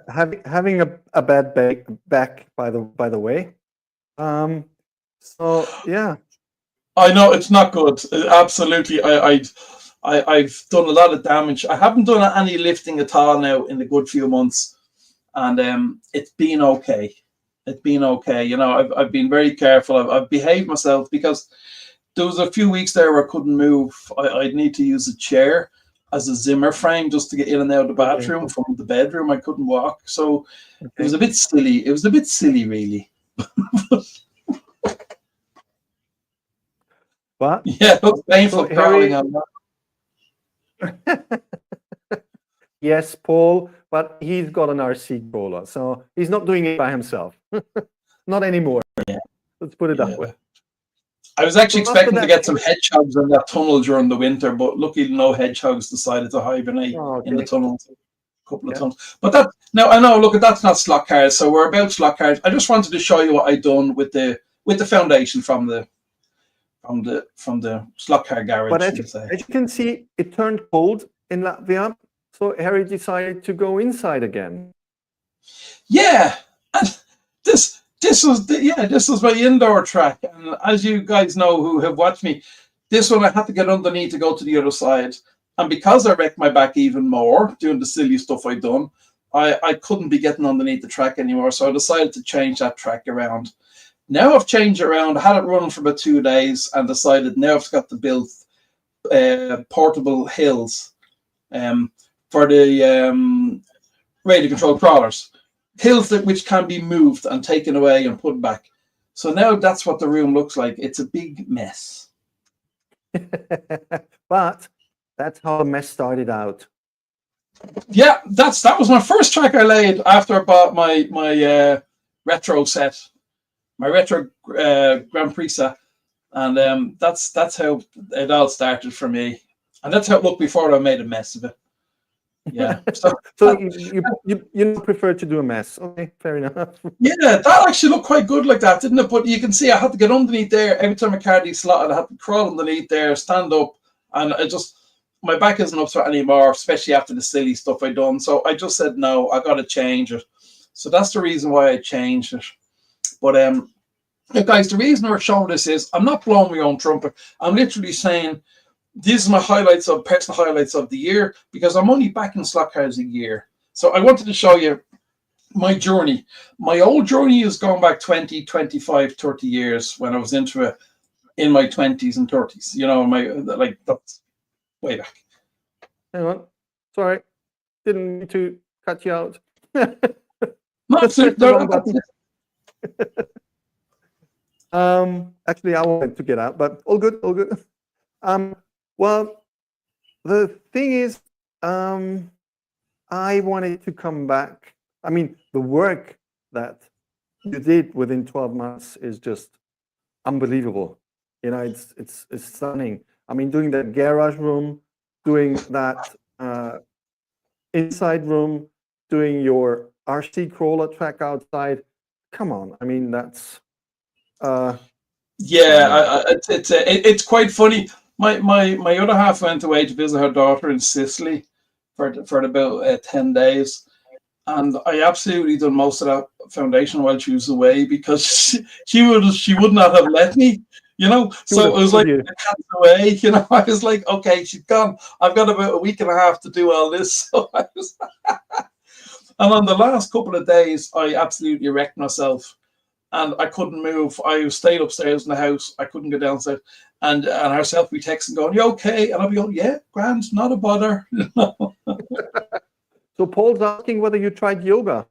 A: Having a bad back, by the way. So yeah,
B: I know it's not good. Absolutely, I've done a lot of damage. I haven't done any lifting at all now in a good few months, and it's been okay. It's been okay. I've been very careful. I've behaved myself because there was a few weeks there where I couldn't move. I'd need to use a chair as a Zimmer frame just to get in and out of the bathroom. Okay. From the bedroom. I couldn't walk, so It was a bit silly. It was a bit silly, really.
A: But
B: yeah, it was painful crawling on
A: that. Yes, Paul, but he's got an RC crawler, so he's not doing it by himself. Not anymore.
B: Yeah.
A: Let's put it that way.
B: I was actually expecting to get some hedgehogs in that tunnel during the winter, but luckily no hedgehogs decided to hibernate in the tunnel. A couple of tunnels. But that now I know, look, that's not slot cars, so we're about slot cars. I just wanted to show you what I've done with the foundation from the slot car garage.
A: But as you can see, it turned cold in Latvia, so Harry decided to go inside again.
B: Yeah, and this was my indoor track, and as you guys know who have watched me, this one I had to get underneath to go to the other side, and because I wrecked my back even more doing the silly stuff I'd done, I couldn't be getting underneath the track anymore, so I decided to change that track around. Now I've changed it around. I had it running for about 2 days and decided now I've got to build portable hills for the radio control crawlers. Hills which can be moved and taken away and put back. So now that's what the room looks like. It's a big mess.
A: But that's how the mess started out.
B: Yeah, that was my first track I laid after I bought my retro set, my retro Grand Prix set, and that's how it all started for me, and that's how it looked before I made a mess of it. Yeah.
A: So you prefer to do a mess. Okay, fair enough.
B: Yeah, that actually looked quite good like that, didn't it? But you can see I had to get underneath there every time a card slotted. I had to crawl underneath there, stand up, and my back isn't up to it anymore, especially after the silly stuff I done. So I just said no, I got to change it. So that's the reason why I changed it. But guys, the reason we're showing this is I'm not blowing my own trumpet. I'm literally saying these are my personal highlights of the year, because I'm only back in Slotcars a year. So I wanted to show you my journey. My old journey is going back 20, 25, 30 years when I was into it in my 20s and 30s. You know, that's way back.
A: Hang on. Sorry. Didn't mean to cut you out.
B: No,
A: actually, I wanted to get out, but all good, all good. Well, the thing is, I wanted to come back. I mean, the work that you did within 12 months is just unbelievable. You know, it's stunning. I mean, doing that garage room, doing that inside room, doing your RC crawler track outside. Come on, I mean, that's
B: it's quite funny. My other half went away to visit her daughter in Sicily for about 10 days, and I absolutely done most of that foundation while she was away, because she would not have let me, you know. So it was like a cat's away, you know. I was like, okay, she's gone. I've got about a week and a half to do all this. So I was and on the last couple of days, I absolutely wrecked myself. And I couldn't move. I stayed upstairs in the house. I couldn't go downstairs. And herself be texting, going, "You okay?" And I'll be going, "Yeah, grand, not a bother."
A: So Paul's asking whether you tried yoga.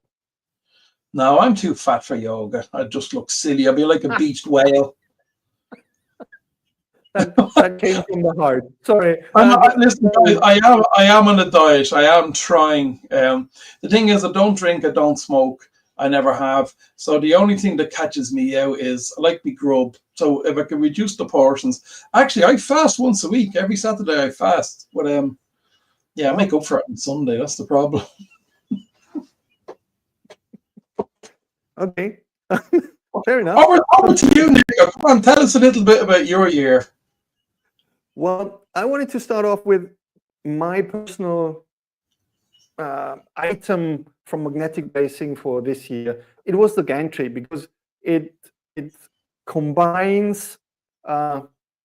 B: No, I'm too fat for yoga. I just look silly. I'll be like a beached whale.
A: That came from the heart. Sorry.
B: Listen, I am on a diet. I am trying. The thing is, I don't drink. I don't smoke. I never have. So the only thing that catches me out is I like me grub. So if I can reduce the portions, actually, I fast once a week. Every Saturday I fast. But yeah, I make up for it on Sunday. That's the problem.
A: Okay. Fair enough.
B: Over to you, Nico. Come on, tell us a little bit about your year.
A: Well, I wanted to start off with my personal item from magnetic basing for this year. It was the gantry, because it combines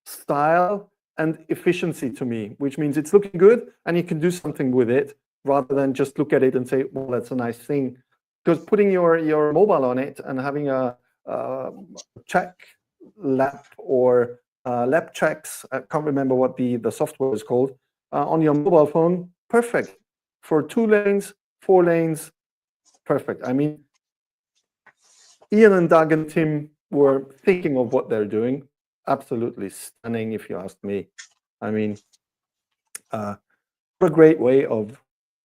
A: style and efficiency to me, which means it's looking good and you can do something with it rather than just look at it and say, well, that's a nice thing. Because putting your mobile on it and having a check lap or lap checks, I can't remember what the software is called, on your mobile phone, perfect. For 2 lanes, 4 lanes, perfect. I mean, Ian and Doug and Tim were thinking of what they're doing. Absolutely stunning, if you ask me. I mean, what a great way of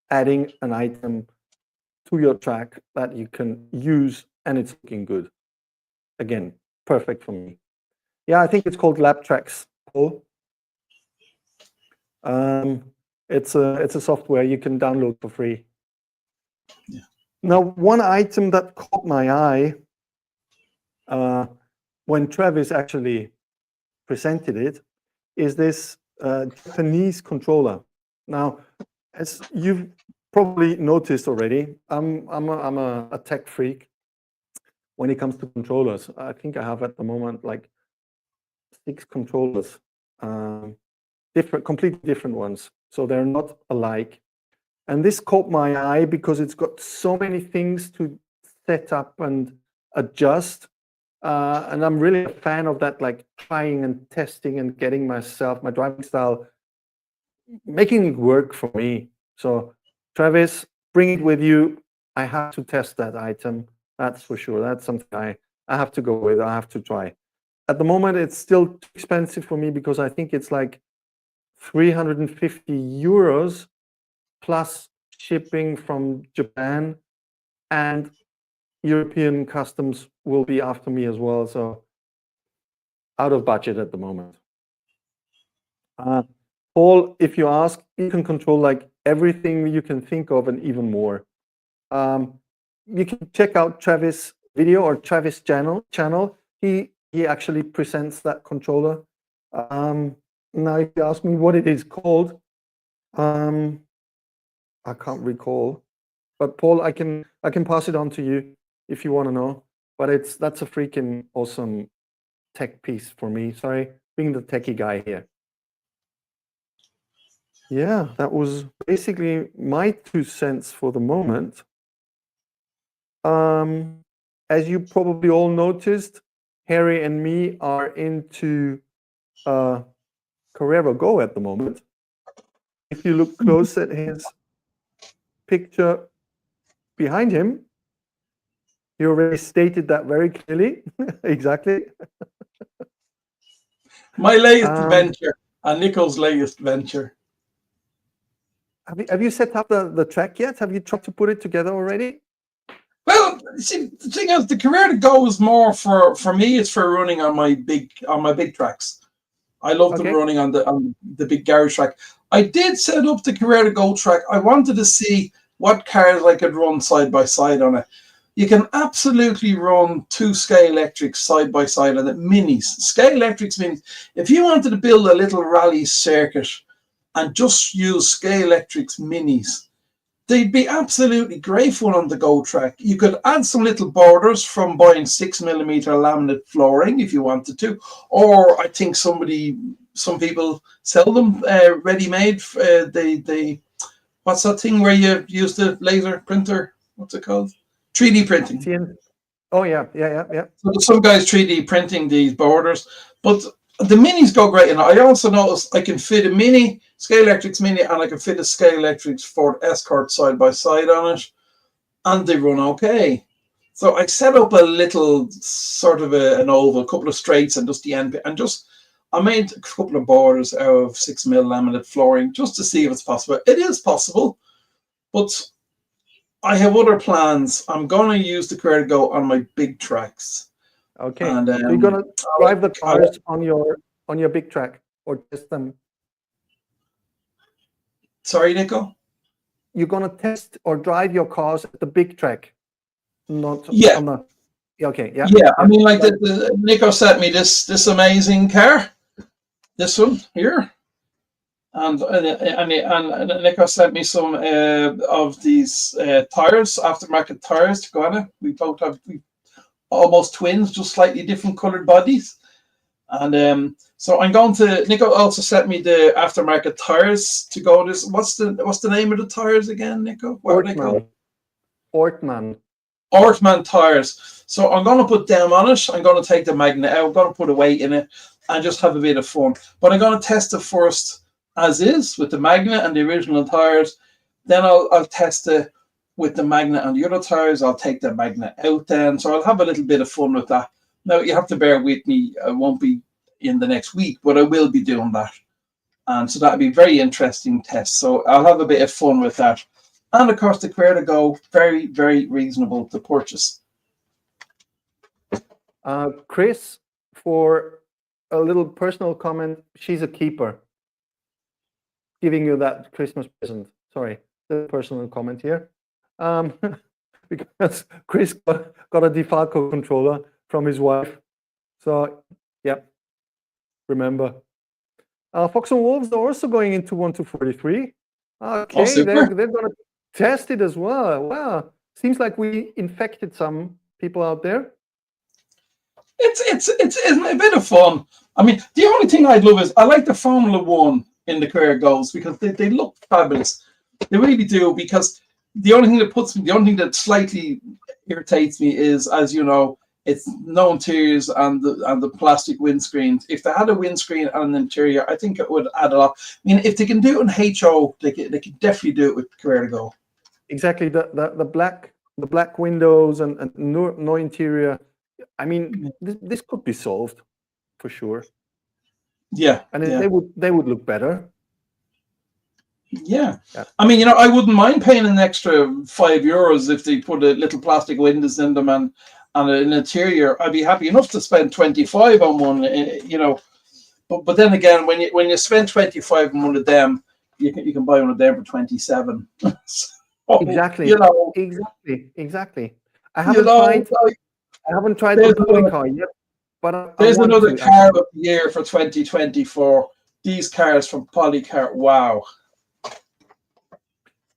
A: adding an item to your track that you can use, and it's looking good. Again, perfect for me. Yeah, I think it's called Lap Tracks, Paul. It's a software you can download for free.
B: Yeah.
A: Now, one item that caught my eye when Travis actually presented it is this Japanese controller. Now, as you've probably noticed already, I'm a tech freak when it comes to controllers. I think I have at the moment like 6 controllers, completely different ones. So they're not alike. And this caught my eye because it's got so many things to set up and adjust. And I'm really a fan of that, like trying and testing and getting my driving style, making it work for me. So Travis, bring it with you. I have to test that item. That's for sure. That's something I have to go with. I have to try. At the moment, it's still too expensive for me because I think it's like 350 euros plus shipping from Japan, and European customs will be after me as well. So out of budget at the moment. Paul, if you ask, you can control like everything you can think of and even more. You can check out Travis' video or Travis' channel. He actually presents that controller. Now, if you ask me what it is called, I can't recall. But Paul, I can pass it on to you if you want to know. But that's a freaking awesome tech piece for me. Sorry, being the techie guy here. Yeah, that was basically my 2 cents for the moment. As you probably all noticed, Harry and me are into Carrera Go at the moment. If you look close at his picture behind him, he already stated that very clearly. Exactly.
B: My latest venture and Nico's latest venture.
A: Have you set up the track yet? Have you tried to put it together already?
B: Well, see, the thing is, the Carrera Go is more for me. It's for running on my big tracks. I love them running on the big garage track. I did set up the Carrera Go track. I wanted to see what cars I could run side by side on it. You can absolutely run 2 Scalextrics side by side on it, minis. Scalextrics means if you wanted to build a little rally circuit and just use Scalextrics minis, they'd be absolutely great fun on the Go track. You could add some little borders from buying 6mm laminate flooring if you wanted to, or I think some people sell them ready-made. They what's that thing where you use the laser printer? What's it called? 3D printing.
A: Oh yeah.
B: So some guys 3D printing these borders, but the minis go great. And I also noticed I can fit a mini Scalextrics mini, and I can fit a Scalextrics Ford Escort side by side on it, and they run okay. So I set up a little sort of an oval, a couple of straights, and just the end, and I made a couple of borders out of 6mm laminate flooring just to see if it's possible. It is possible, but I have other plans. I'm going to use the Carrera Go on my big tracks.
A: Okay. And, so you're going to drive the cars on your big track or test them?
B: Sorry, Nico?
A: You're going to test or drive your cars at the big track? Not
B: yeah.
A: On the, okay. Yeah.
B: Yeah. I mean, like Nico sent me this amazing car. This one here. And Nico sent me some of these tires, aftermarket tires to go on it. We both have almost twins, just slightly different colored bodies. And so I'm going to. Nico also sent me the aftermarket tires to go. This what's the name of the tires again, Nico? What are they called? Ortman tires. So I'm going to put them on it. I'm going to take the magnet out. I'm going to put a weight in it and just have a bit of fun. But I'm going to test it first as is with the magnet and the original tires. Then I'll test it with the magnet and the other tires. I'll take the magnet out then. So I'll have a little bit of fun with that. Now, you have to bear with me. I won't be in the next week, but I will be doing that. And so that'll be a very interesting test. So I'll have a bit of fun with that. And of course, the Carrera Go, very, very reasonable to purchase.
A: Chris, for a little personal comment, she's a keeper. Giving you that Christmas present. Sorry, the personal comment here. Because Chris got a DeFalco controller from his wife. So, yep, remember. Fox and Wolves are also going into 1-43. Okay, they're going to test it as well. Wow, seems like we infected some people out there.
B: It's a bit of fun. I mean, the only thing I'd love is I like the Formula One in the Carrera Goes because they look fabulous. They really do. Because the only thing that slightly irritates me is, as you know, it's no interiors and the plastic windscreens. If they had a windscreen and an interior, I think it would add a lot. I mean, if they can do it in HO, they can definitely do it with Carrera Go.
A: Exactly, the black windows and no interior I mean, this could be solved for sure,
B: Yeah,
A: and
B: yeah.
A: they would look better.
B: Yeah.
A: Yeah.
B: I mean, I wouldn't mind paying an extra €5 if they put a little plastic windows in them and an interior. I'd be happy enough to spend 25 on one, But then again, when you spend 25 on one of them, you can buy one of them for 27. So,
A: Exactly.
B: you know,
A: Exactly. I
B: you
A: haven't
B: know,
A: tried the polycar yet, but I
B: there's
A: want
B: another
A: to
B: car
A: actually.
B: of the year for 2024. These cars from Polycar. Wow.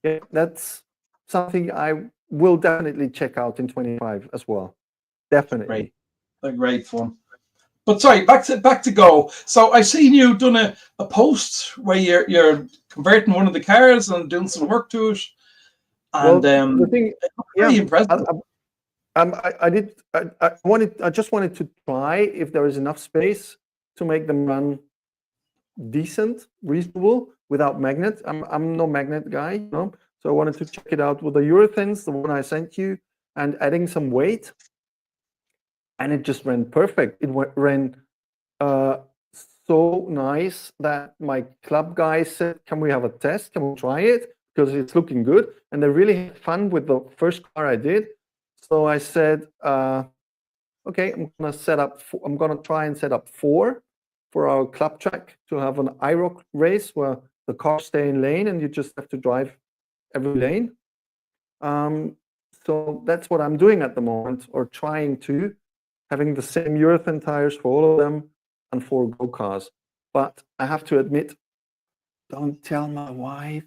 A: Yeah, that's something I will definitely check out in 25 as well. Definitely.
B: A great fun. But sorry, back to Go. So I've seen you done a post where you're converting one of the cars and doing some work to it, and
A: Well, the thing,
B: pretty
A: yeah,
B: impressive.
A: I just wanted to try if there is enough space to make them run decent, reasonable without magnet. I'm no magnet guy, you know. So I wanted to check it out with the urethanes, the one I sent you, and adding some weight, and it just ran perfect. It ran so nice that my club guys said, "Can we have a test? Can we try it? Because it's looking good." And they really had fun with the first car I did. So I said, "Okay, I'm gonna try and set up 4 for our club track to have an IROC race where the cars stay in lane and you just have to drive every lane." So that's what I'm doing at the moment, or trying to, having the same urethane tires for all of them and 4 Go cars. But I have to admit, don't tell my wife.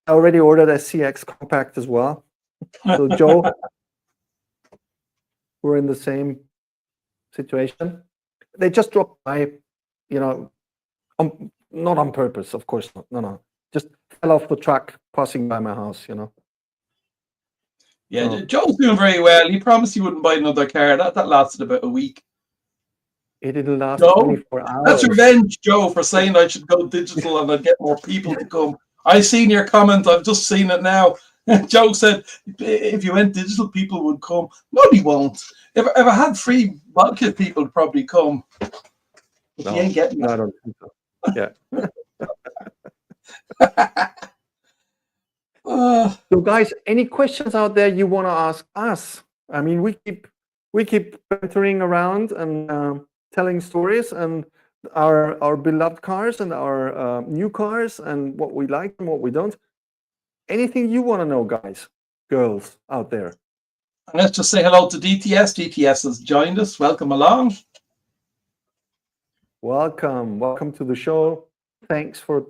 A: I already ordered a CX compact as well. So Joe, we're in the same situation. They just dropped by, you know, not on purpose, of course not. No, just fell off the truck passing by my house, you know.
B: Yeah,
A: So
B: Joe's doing very well. He promised he wouldn't buy another car. That lasted about a week.
A: it didn't last
B: Joe,
A: 24
B: that's
A: hours.
B: revenge, Joe, for saying I should go digital and I'd get more people to come. I seen your comment. I've just seen it now. Joe said if you went digital, people would come. No, they won't. If I had free vodka, people would probably come. But you ain't getting
A: No, I don't think so. Yeah.
B: that.
A: So guys, any questions out there you want to ask us? I mean, we keep bantering around and telling stories and our beloved cars and our new cars and what we like and what we don't. Anything you want to know, guys, girls out there?
B: And let's just say hello to DTS. DTS has joined us. Welcome along.
A: Welcome to the show. Thanks for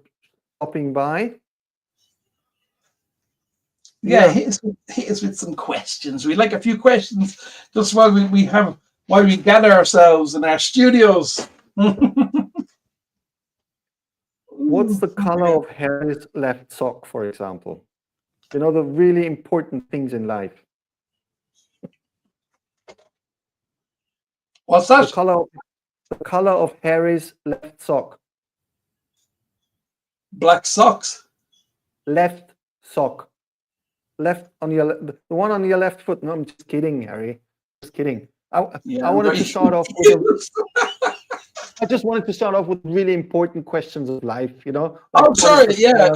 A: stopping by.
B: Yeah, hit us with some questions. We'd like a few questions just while we gather ourselves in our studios.
A: What's the color of Harry's left sock, for example? You know, the really important things in life.
B: What's that?
A: The color of Harry's left sock.
B: Black socks.
A: Left sock. Left on your the one on your left foot. No, I'm just kidding, Harry. Just kidding. I wanted to start off with I just wanted to start off with really important questions of life, you know?
B: Oh, sorry. Yeah.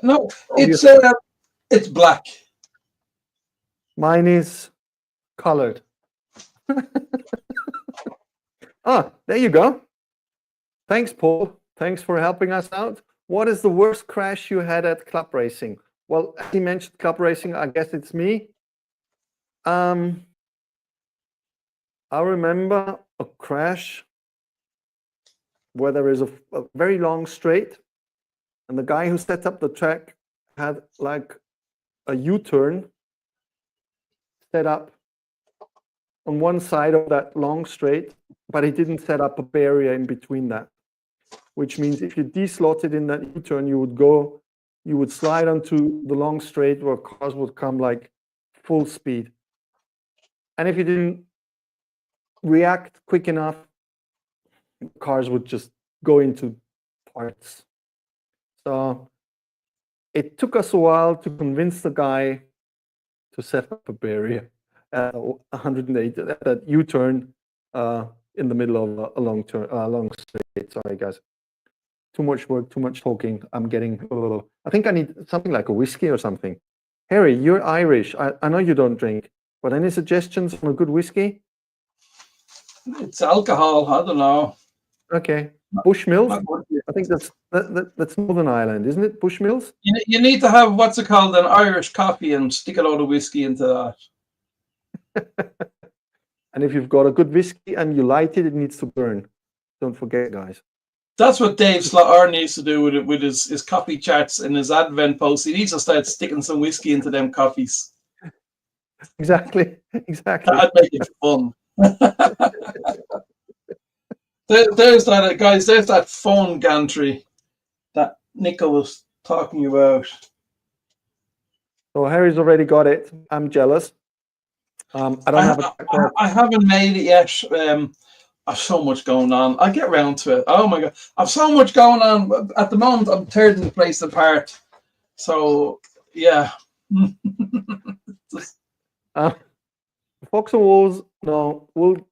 B: No, it's black.
A: Mine is colored. There you go. Thanks, Paul. Thanks for helping us out. What is the worst crash you had at club racing? Well, as he mentioned club racing, I guess it's me. I remember a crash where there is a very long straight, and the guy who set up the track had like a U-turn set up on one side of that long straight, but he didn't set up a barrier in between that, which means if you deslotted in that U-turn, you would slide onto the long straight where cars would come like full speed. And if you didn't react quick enough, cars would just go into parts. So it took us a while to convince the guy to set up a barrier. 108, that U-turn in the middle of a long turn, long straight. Sorry, guys. Too much work, too much talking. I'm getting. I think I need something like a whiskey or something. Harry, you're Irish. I know you don't drink, but any suggestions on a good whiskey?
B: It's alcohol. I don't know.
A: Okay, Bushmills.
B: Not good.
A: I think that's Northern Ireland, isn't it? Bushmills.
B: You need to have what's it called, an Irish coffee, and stick a load of whiskey into that.
A: And if you've got a good whiskey and you light it, it needs to burn. Don't forget, guys.
B: That's what Dave Slotcar needs to do with his coffee charts and his advent posts. He needs to start sticking some whiskey into them coffees.
A: Exactly.
B: That'd make it fun. There's that, guys. There's that phone gantry that Nico was talking about.
A: So Harry's already got it. I'm jealous.
B: I haven't made it yet. I've so much going on. I get around to it. Oh my god, I've so much going on. At the moment, I'm tearing the place apart. So yeah.
A: Fox and Wolves. No, we'll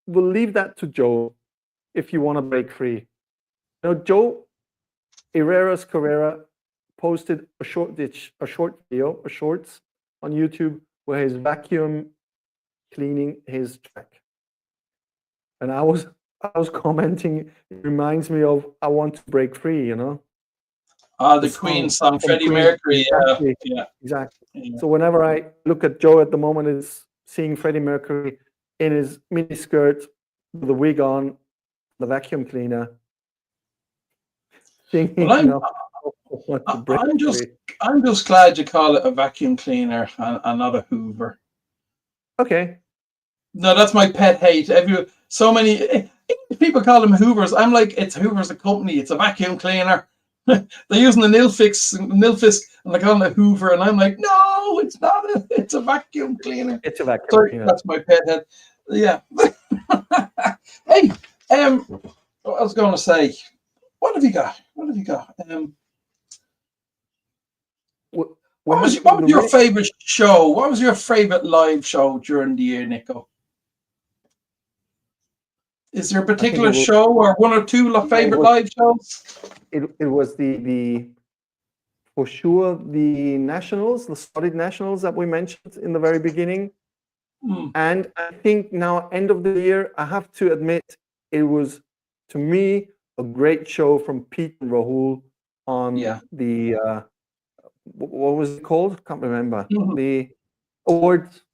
A: leave that to Joe. If you want to break free, Joe Herrera's Carrera posted a short video, a shorts on YouTube where he's vacuum cleaning his track, and I was commenting. It reminds me of "I Want to Break Free,"
B: the Queen song, Freddie
A: Queen.
B: Mercury.
A: Exactly.
B: Yeah.
A: So whenever I look at Joe at the moment, is seeing Freddie Mercury in his mini skirt with the wig on, the vacuum cleaner.
B: Well, I'm just glad you call it a vacuum cleaner and not a Hoover.
A: Okay.
B: No, that's my pet hate. So many people call them Hoovers. I'm like, it's Hoover's a company. It's a vacuum cleaner. They're using the Nilfisk, and they call it a Hoover, and I'm like, no, it's not. It's a vacuum cleaner.
A: It's a vacuum cleaner.
B: That's my pet head. Yeah. Hey, what I was going to say. What have you got? What was your favorite show? What was your favorite live show during the year, Nico? Is there a particular show or one or two favorite live shows?
A: It was for sure the Nationals, the Slothead Nationals that we mentioned in the very beginning. And I think now, end of the year, I have to admit, it was, to me, a great show from Pete and Rahul on the what was it called? Can't remember. The awards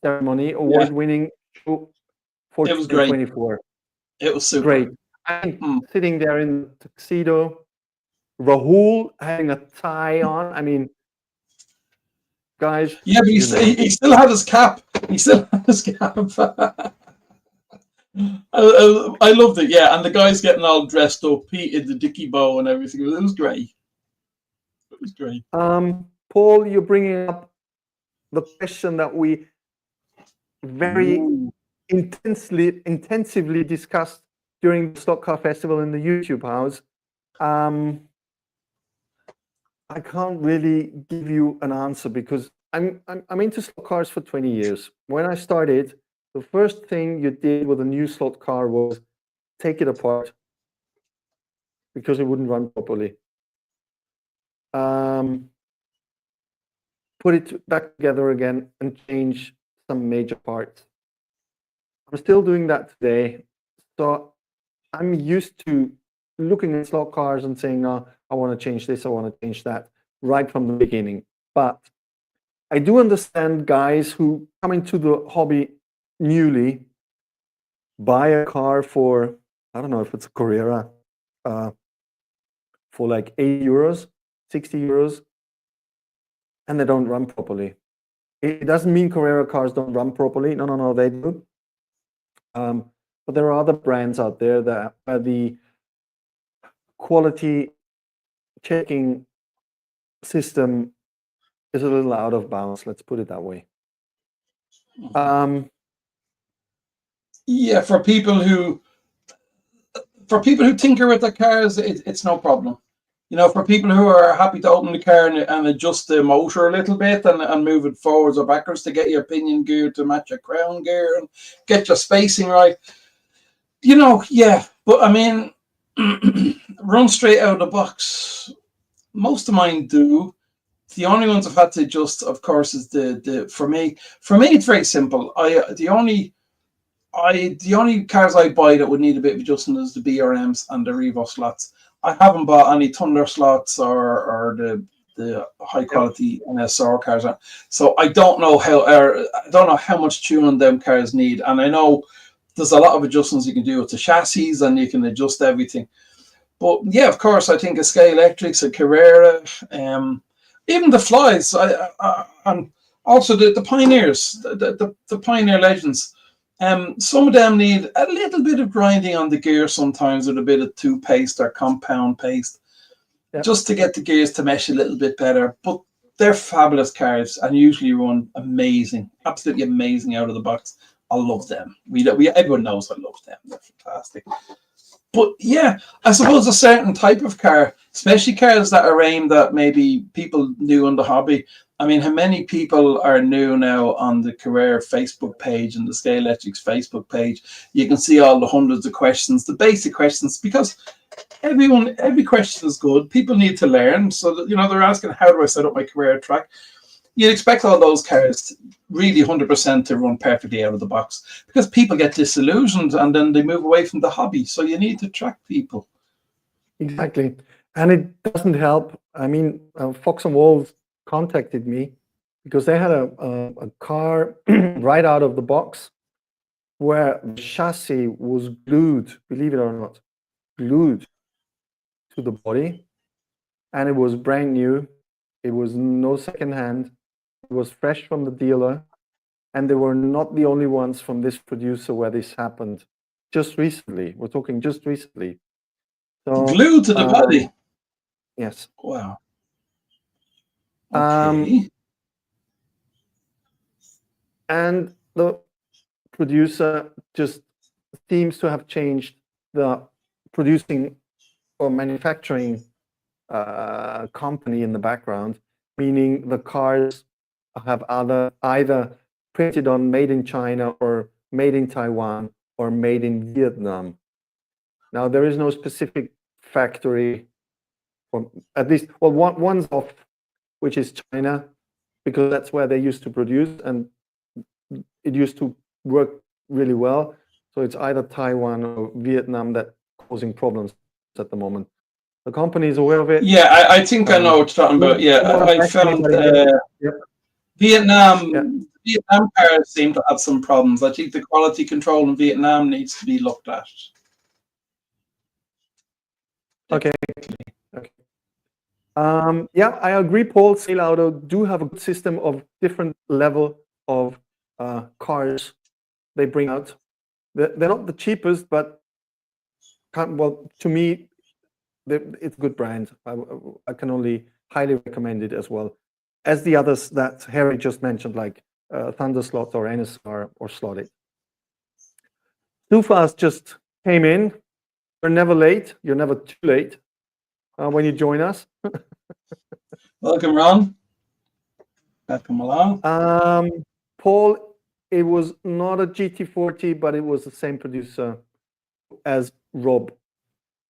A: ceremony, award-winning show for 2024.
B: It was super
A: great. I'm sitting there in the tuxedo, Rahul having a tie on. I mean, guys.
B: Yeah, but he still had his cap. He still had his cap. I loved it, yeah. And the guys getting all dressed up, Pete in the dicky bow and everything. It was great. It was great.
A: Paul, you're bringing up the question that we very intensively discussed during the Slotcar Festival in the YouTube house. I can't really give you an answer because I'm into slot cars for 20 years. When I started, the first thing you did with a new slot car was take it apart because it wouldn't run properly. Put it back together again and change some major parts. I'm still doing that today. So I'm used to looking at slot cars and saying, oh, I want to change this, I want to change that, right from the beginning. But I do understand guys who come into the hobby newly, buy a car for, I don't know if it's a Carrera, for like 80 euros, 60 euros, and they don't run properly. It doesn't mean Carrera cars don't run properly. No, they do. But there are other brands out there that the quality checking system is a little out of bounds. Let's put it that way.
B: Yeah, for people who tinker with the cars, it's no problem. you know, for people who are happy to open the car and adjust the motor a little bit and move it forwards or backwards to get your pinion gear to match your crown gear and get your spacing right. You know, yeah, but I mean, run straight out of the box. Most of mine do. The only ones I've had to adjust, of course, is the for me it's very simple. The only cars I buy that would need a bit of adjustment is the BRMs and the Revo slots. I haven't bought any Thunder slots or the high quality NSR cars. So I don't know how much tuning them cars need. And I know there's a lot of adjustments you can do with the chassis and you can adjust everything. But yeah, of course, I think a Sky Electrics, a Carrera, even the Flies, and also the Pioneers, the Pioneer Legends. Some of them need a little bit of grinding on the gear sometimes with a bit of two-paste or compound paste, just to get the gears to mesh a little bit better. But they're fabulous cars and usually run amazing, absolutely amazing out of the box. I love them. Everyone knows I love them. They're fantastic. But yeah, I suppose a certain type of car, especially cars that are aimed at maybe people new in the hobby. I mean, how many people are new now on the Carrera Facebook page and the Sky Electrics Facebook page? You can see all the hundreds of questions, the basic questions, because every question is good. People need to learn. So that, you know, they're asking, how do I set up my Carrera track? You'd expect all those cars really 100% to run perfectly out of the box, because people get disillusioned and then they move away from the hobby. So you need to track people.
A: Exactly. And it doesn't help. I mean, Fox and Wolves contacted me because they had a car right out of the box where the chassis was glued, believe it or not, glued to the body. And it was brand new. It was no secondhand. It was fresh from the dealer. And they were not the only ones from this producer where this happened just recently. We're talking just recently. So,
B: glued to the body?
A: Yes.
B: Wow. Okay.
A: And the producer just seems to have changed the producing or manufacturing company in the background, meaning the cars have either printed on made in China or made in Taiwan or made in Vietnam. Now, there is no specific factory, or at least, well, one's off, which is China, because that's where they used to produce, and it used to work really well. So it's either Taiwan or Vietnam that causing problems at the moment. The company is aware of it.
B: Yeah, I think I know what you're talking about. Yeah, I found Vietnam cars seem to have some problems. I think the quality control in Vietnam needs to be looked at.
A: Okay. Yeah, I agree, Paul. Sail Auto do have a good system of different level of cars they bring out. They're not the cheapest, but well, to me, it's a good brand. I can only highly recommend it as well as the others that Harry just mentioned, like Thunder Slot or NSR or Slothead. Too Fast just came in. You're never late. You're never too late when you join us.
B: Welcome, Ron. Welcome along.
A: Paul, it was not a GT40, but it was the same producer as Rob,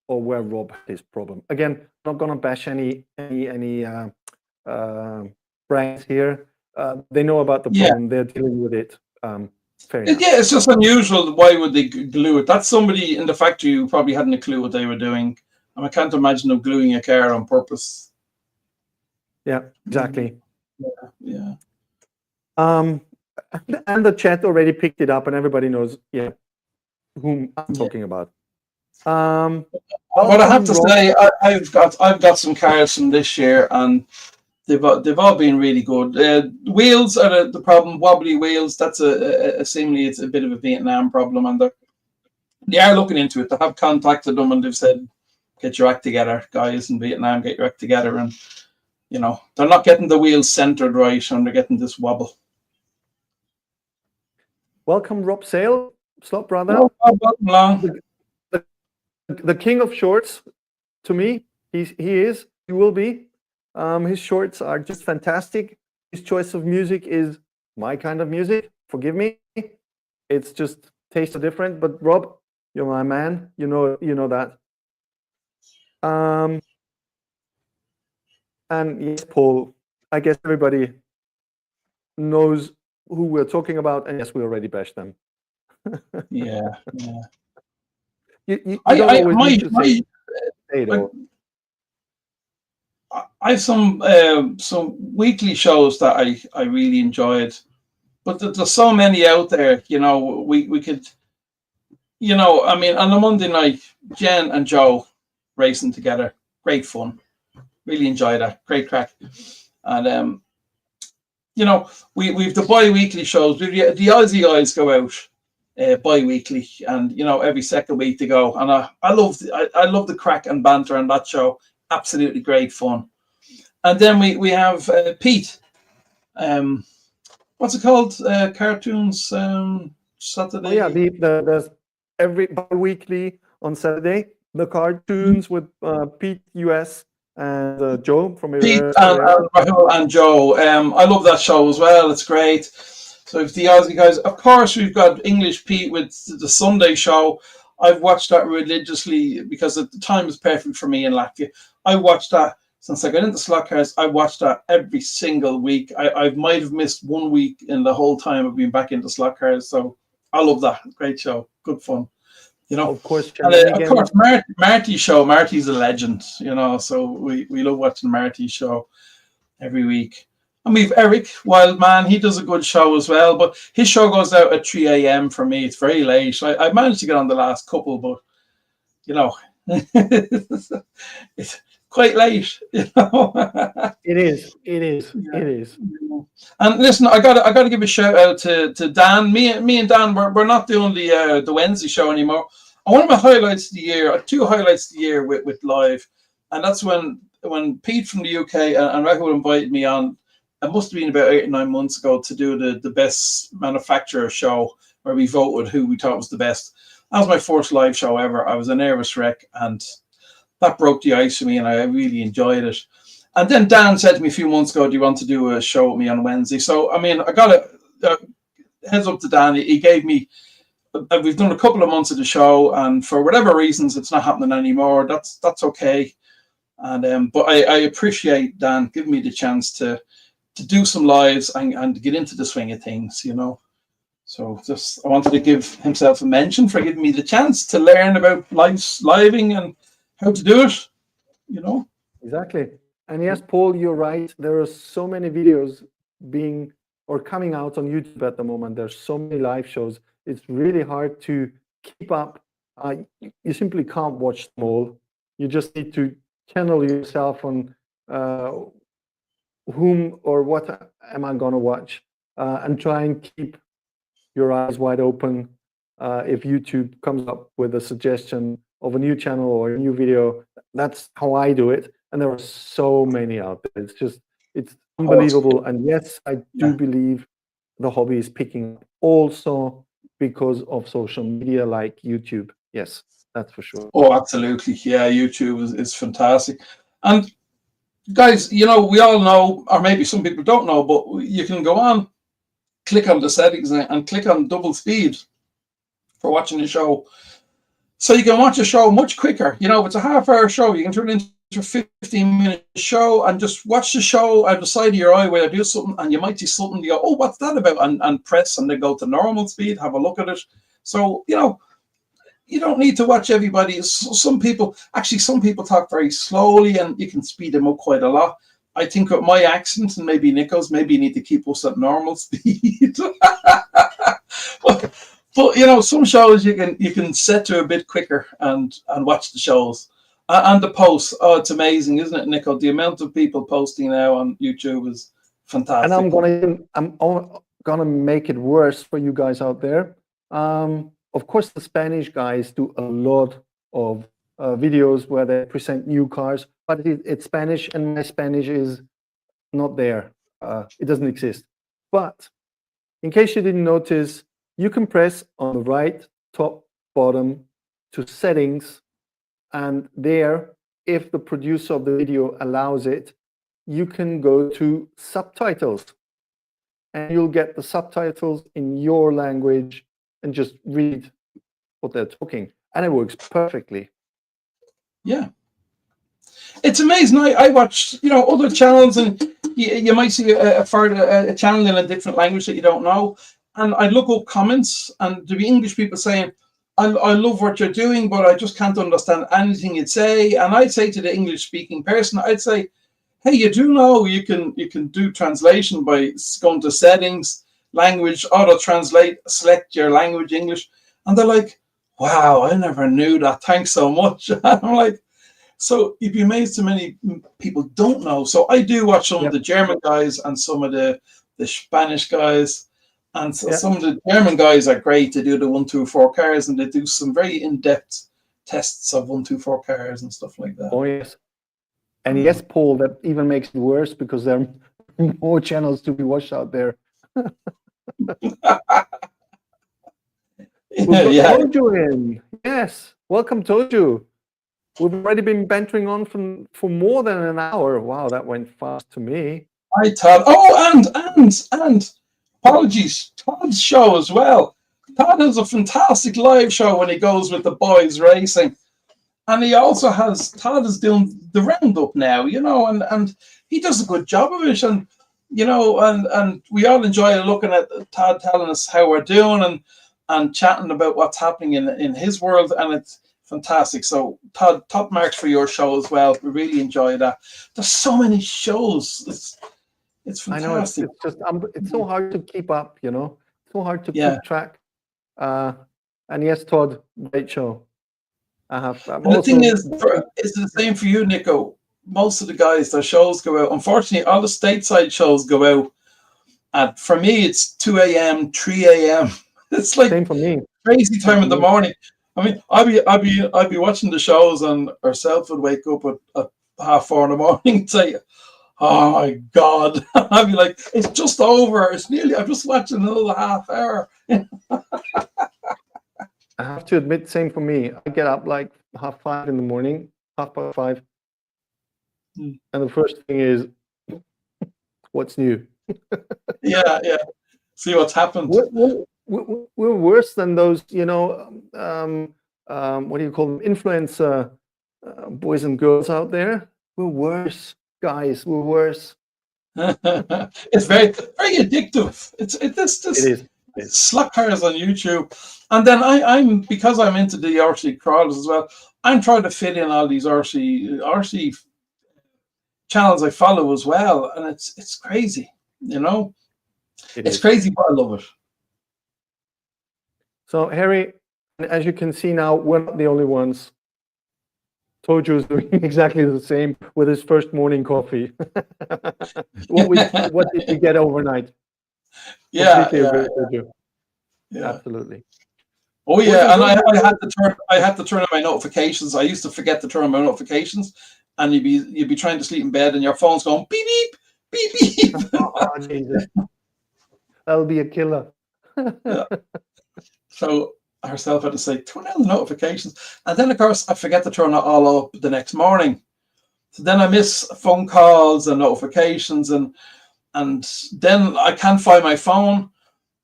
A: or where Rob had his problem. Again, not gonna bash any brands here. They know about the problem. They're dealing with it. Fair enough.
B: Yeah, it's just unusual. Why would they glue it? That's somebody in the factory who probably hadn't a clue what they were doing. And I can't imagine them gluing a car on purpose.
A: Yeah, exactly.
B: Yeah.
A: And the chat already picked it up, and everybody knows, whom I'm talking about.
B: But I have to say, I've got some cars from this year, and they've all been really good. Wheels are the problem. Wobbly wheels. That's seemingly it's a bit of a Vietnam problem, and they are looking into it. They have contacted them, and they've said, "Get your act together, guys in Vietnam. Get your act together." And you know, they're not getting the wheels centered right, and they're getting this wobble.
A: Welcome, Rob Sale, Slot Brother.
B: Welcome along.
A: The king of shorts, to me. He will be. His shorts are just fantastic. His choice of music is my kind of music. Forgive me. It's just tastes are different. But Rob, you're my man. You know that. And yes, Paul, I guess everybody knows who we're talking about. And yes, we already bashed them.
B: Yeah.
A: You don't always need to say it
B: like,
A: all.
B: I have some weekly shows that I really enjoyed, but there's so many out there. We could, I mean, on a Monday night, Jen and Joe racing together, great fun. Really enjoy that, great crack. And we've the bi-weekly shows. The Aussie guys go out bi-weekly, and every second week they go. And I love the crack and banter on that show. Absolutely great fun. And then we have Pete. What's it called? Cartoons Saturday.
A: Oh yeah, there's every bi-weekly on Saturday. The cartoons with Pete US and Joe from
B: Pete and Rahul and Joe. I love that show as well. It's great. So if the Aussie guys, of course, we've got English Pete with the Sunday show. I've watched that religiously because at the time is perfect for me in Latvia. I watched that since I got into Slotcars. I watched that every single week. I might have missed 1 week in the whole time of being back into Slotcars. So I love that. Great show. Good fun.
A: Of course,
B: and of course, Marty's show. Marty's a legend, so we love watching Marty's show every week. And we've Eric Wildman. He does a good show as well, but his show goes out at 3 a.m. for me. It's very late. I managed to get on the last couple, but it's quite late.
A: It is.
B: And listen, I got to give a shout out to Dan. Me and Dan, we're not doing the Wednesday show anymore. And one of my highlights of the year, 2 highlights of the year with live, and that's when Pete from the UK and Rahul invited me on. It must have been about 8 or 9 months ago to do the best manufacturer show where we voted who we thought was the best. That was my first live show ever. I was a nervous wreck, and that broke the ice for me, and I really enjoyed it. And then Dan said to me a few months ago, do you want to do a show with me on Wednesday? So, I mean, I got a heads up to Dan. He gave me, we've done a couple of months of the show, and for whatever reasons, it's not happening anymore. That's okay. And but I appreciate Dan giving me the chance to do some lives and to get into the swing of things, So I wanted to give himself a mention for giving me the chance to learn about living and how to do it,
A: Exactly. And yes, Paul, you're right. There are so many videos coming out on YouTube at the moment. There's so many live shows. It's really hard to keep up. You simply can't watch them all. You just need to channel yourself on whom or what am I going to watch, and try and keep your eyes wide open if YouTube comes up with a suggestion of a new channel or a new video. That's how I do it. And there are so many out there. It's unbelievable. And yes, I do believe the hobby is picking up also because of social media like YouTube. Yes, that's for sure.
B: Oh, absolutely. Yeah, YouTube is fantastic. And guys, we all know, or maybe some people don't know, but you can go on, click on the settings and click on double speed for watching the show. So you can watch a show much quicker. If it's a half-hour show, you can turn it into a 15-minute show and just watch the show out the side of your eye while I do something, and you might see something, you go, oh, what's that about? And press, and then go to normal speed, have a look at it. So, you don't need to watch everybody. Some people talk very slowly, and you can speed them up quite a lot. I think with my accent and maybe Nico's, maybe you need to keep us at normal speed. But some shows you can set to a bit quicker and watch the shows and the posts. Oh, it's amazing, isn't it, Nico? The amount of people posting now on YouTube is fantastic.
A: And I'm gonna make it worse for you guys out there. Of course, the Spanish guys do a lot of videos where they present new cars, but it's Spanish, and my Spanish is not there. It doesn't exist. But in case you didn't notice, you can press on the right, top, bottom to settings, and there if the producer of the video allows it, you can go to subtitles, and you'll get the subtitles in your language and just read what they're talking, and it works perfectly.
B: Yeah. It's amazing. I watched, other channels, and you might see a channel in a different language that you don't know. And I look up comments, and there'll be English people saying, I love what you're doing, but I just can't understand anything you'd say. And I'd say to the English speaking person, I'd say, hey, you do know you can do translation by going to settings, language, auto translate, select your language, English. And they're like, wow, I never knew that. Thanks so much. I'm like, so you'd be amazed how many people don't know. So I do watch some of the German guys and some of the Spanish guys. And so some of the German guys are great to do the 1, 2, 4 cars, and they do some very in-depth tests of 1, 2, 4 cars and stuff like that.
A: Oh, yes. And yes, Paul, that even makes it worse because there are more channels to be watched out there. Toju in. Yes. Welcome, Toju. We've already been bantering on for more than an hour. Wow, that went fast to me.
B: I thought, and apologies, Todd's show as well. Todd has a fantastic live show when he goes with the boys racing. And he also Todd is doing the roundup now, and he does a good job of it. And, and we all enjoy looking at Todd telling us how we're doing and chatting about what's happening in his world. And it's fantastic. So Todd, top marks for your show as well. We really enjoy that. There's so many shows. It's fantastic.
A: I know, it's just it's so hard to keep up, so hard to keep track. And yes, Todd, great show.
B: The thing is the same for you, Nico. Most of the guys, their shows go out. Unfortunately, all the stateside shows go out. For me, it's 2 a.m., 3 a.m. It's like
A: same for me.
B: Crazy time in the morning. I mean, I'd be watching the shows, and ourselves would wake up at 4:30 in the morning and say, "Oh my God!" I'd be like, "It's just over. It's nearly. I'm just watching another half hour."
A: I have to admit, same for me. I get up like 5:30 in the morning, 5:30, and the first thing is, what's new?
B: Yeah. See what's happened.
A: We're worse than those, what do you call them, influencer boys and girls out there. We're worse, guys. We're worse.
B: It's very, very addictive. It is. Slotcars on YouTube, and then I'm because I'm into the RC crawlers as well. I'm trying to fit in all these RC channels I follow as well, and it's crazy, It's crazy, but I love it.
A: So Harry, as you can see now, we're not the only ones. Toju is doing exactly the same with his first morning coffee. What did you get overnight?
B: Yeah.
A: Absolutely.
B: Oh yeah, and I had to turn on my notifications. I used to forget to turn on my notifications, and you'd be trying to sleep in bed, and your phone's going beep beep beep beep.
A: Oh, Jesus. That'll be a killer.
B: Yeah. So herself had to say, turn on the notifications, and then of course I forget to turn it all up the next morning. So then I miss phone calls and notifications, and then I can't find my phone,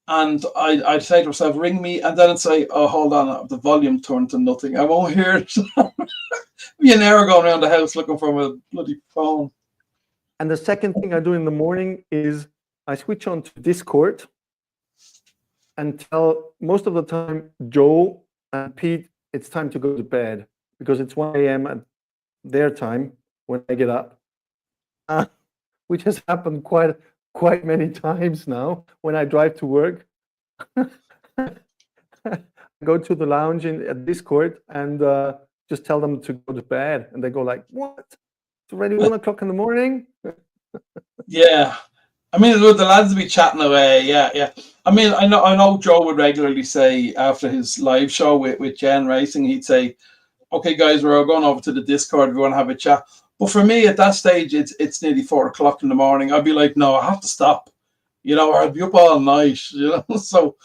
B: and I'd say to myself, ring me, and then I'd say, oh, hold on, the volume turned to nothing. I won't hear it. Be an hour going around the house looking for my bloody phone.
A: And the second thing I do in the morning is I switch on to Discord and tell, most of the time, Joe and Pete, it's time to go to bed because it's 1 a.m. at their time when I get up, which has happened quite many times now when I drive to work. I go to the lounge at Discord and just tell them to go to bed, and they go like, "What? It's already 1 o'clock in the morning?"
B: Yeah. I mean, the lads will be chatting away. Yeah. I mean, I know Joe would regularly say after his live show with Jen Racing, he'd say, "Okay, guys, we're all going over to the Discord. We want to have a chat." But for me, at that stage, it's nearly 4 o'clock in the morning. I'd be like, "No, I have to stop," or I'd be up all night. So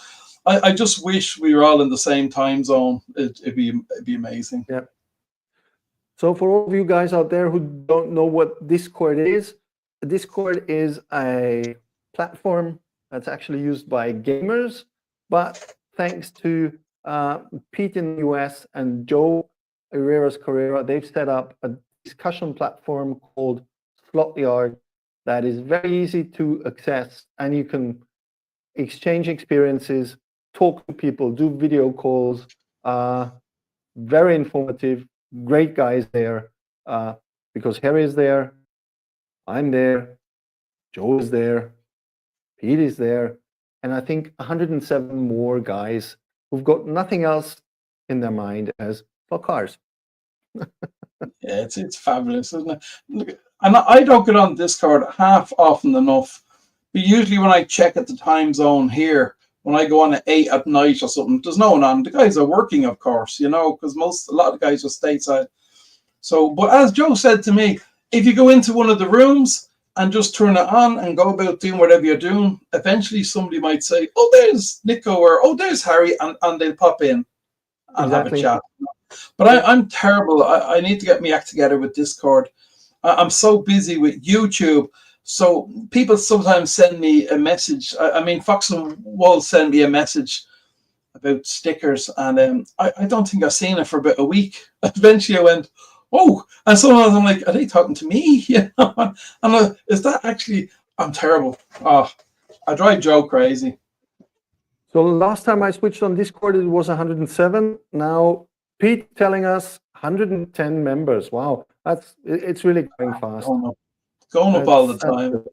B: I just wish we were all in the same time zone. It'd be amazing.
A: Yeah. So for all of you guys out there who don't know what Discord is a platform that's actually used by gamers, but thanks to Pete in the US and Joe Herrera's Carrera, they've set up a discussion platform called Slotcar that is very easy to access, and you can exchange experiences, talk to people, do video calls. Very informative, great guys there, because Harry is there, I'm there, Joe is there, Pete is there, and I think 107 more guys who've got nothing else in their mind as cars.
B: Yeah, it's fabulous, isn't it? Look, and I don't get on Discord half often enough, but usually when I check at the time zone here, when I go on at 8 at night or something, there's no one on. The guys are working, of course, you know, because a lot of the guys are stateside. So, but as Joe said to me, if you go into one of the rooms and just turn it on and go about doing whatever you're doing, eventually somebody might say, "Oh, there's Nico," or "Oh, there's Harry," and they'll pop in and have a chat. But I'm terrible. I need to get my act together with Discord. I'm so busy with YouTube. So people sometimes send me a message. I mean, Fox and Wolf send me a message about stickers, and I don't think I've seen it for about a week. Eventually I went, "Oh," and sometimes I'm like, "Are they talking to me?" You know, and is that actually? I'm terrible. Oh, I drive Joe crazy.
A: So last time I switched on Discord, it was 107. Now Pete telling us 110 members. Wow, it's really going fast.
B: Going up all the time.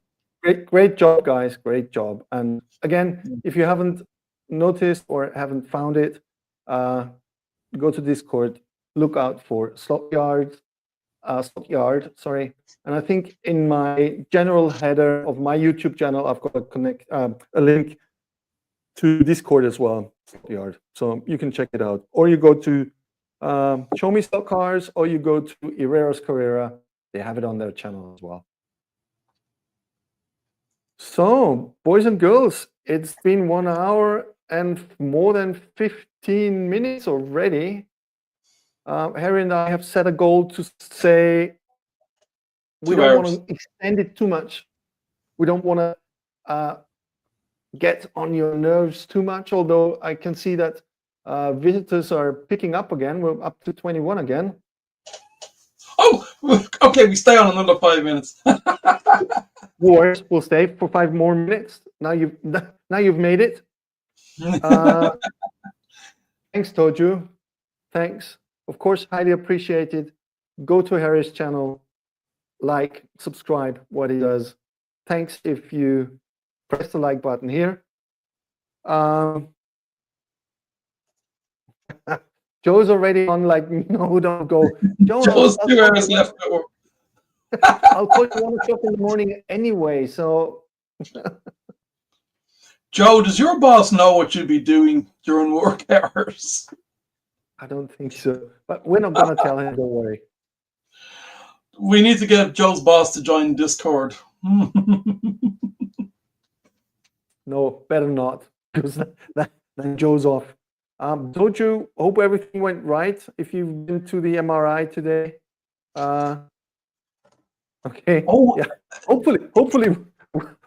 A: Great job, guys. Great job. And again, if you haven't noticed or haven't found it, go to Discord. Look out for Slotcar. Sorry. And I think in my general header of my YouTube channel, I've got a link to Discord as well, Slotcar. So you can check it out. Or you go to Show Me Slotcars, or you go to Herrera's Carrera. They have it on their channel as well. So, boys and girls, it's been 1 hour and more than 15 minutes already. Harry and I have set a goal to say we don't want to extend it too much. We don't want to get on your nerves too much, although I can see that visitors are picking up again. We're up to 21 again.
B: Oh, okay, we stay on another 5 minutes.
A: Wars will stay for 5 more minutes. Now you've made it. Thanks, Toju. Thanks. Of course, highly appreciated. Go to Harry's channel, like, subscribe what he does. Thanks if you press the like button here. Joe's already on like, no, don't go.
B: Joe's 2 hours left.
A: I'll call you 1 o'clock in the morning anyway, so.
B: Joe, does your boss know what you'll be doing during work hours?
A: I don't think so, but we're not going to tell him, don't worry.
B: We need to get Joe's boss to join Discord.
A: No, better not, because then Joe's off. Toju, hope everything went right. If you've been to the MRI today. Okay.
B: Oh,
A: yeah. Hopefully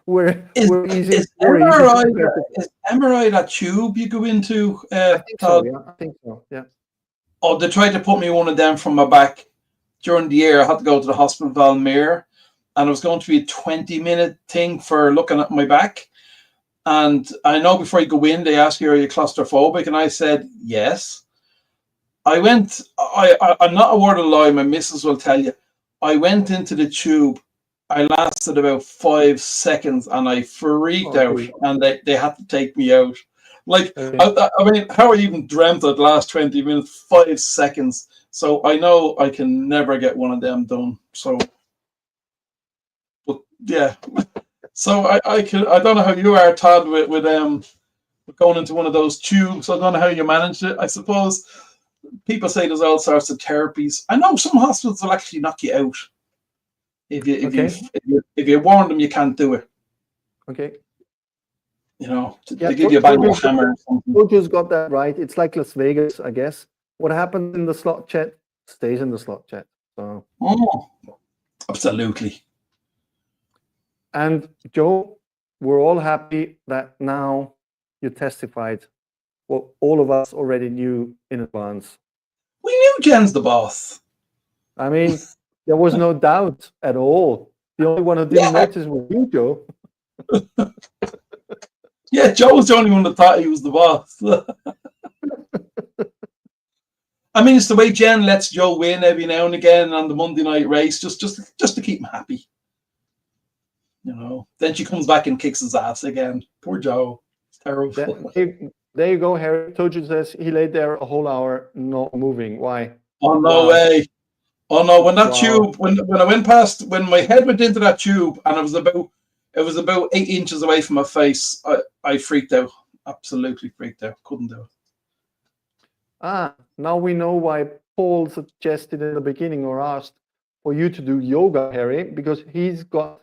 A: we're easy.
B: Is MRI that tube you go into?
A: I think so. Yeah, I think so. Yeah.
B: Oh, they tried to put me one of them from my back during the year. I had to go to the hospital in Valmere, and it was going to be a 20-minute thing for looking at my back. And I know before you go in, they ask you, "Are you claustrophobic?" And I said, yes. I went, I'm not a word of lie, my missus will tell you. I went into the tube. I lasted about 5 seconds and I freaked out, and they had to take me out. Like, I mean, how I even dreamt I'd last 20 minutes, 5 seconds. So I know I can never get one of them done. So, but yeah. So I don't know how you are, Todd, with going into one of those tubes. I don't know how you managed it. I suppose people say there's all sorts of therapies. I know some hospitals will actually knock you out if you warn them you can't do it.
A: Okay.
B: You know, they give you a bang of hammer.
A: Toju's got that right. It's like Las Vegas, I guess. What happens in the slot chat stays in the slot chat. So,
B: absolutely.
A: and Joe, we're all happy that now you testified what all of us already knew in advance.
B: We knew Jen's the boss.
A: I mean, there was no doubt at all. The only one who didn't notice was you, Joe.
B: Yeah, Joe was the only one that thought he was the boss. I mean, it's the way Jen lets Joe win every now and again on the Monday night race, just to keep him happy. You know. Then she comes back and kicks his ass again. Poor Joe. It's terrible.
A: There you go, Harry. Told you this. He laid there a whole hour not moving. Why?
B: Oh no way. Oh no, when that tube, when I went past, when my head went into that tube and it was about 8 inches away from my face, I freaked out. Absolutely freaked out. Couldn't do it.
A: Now we know why Paul suggested in the beginning or asked for you to do yoga, Harry, because he's got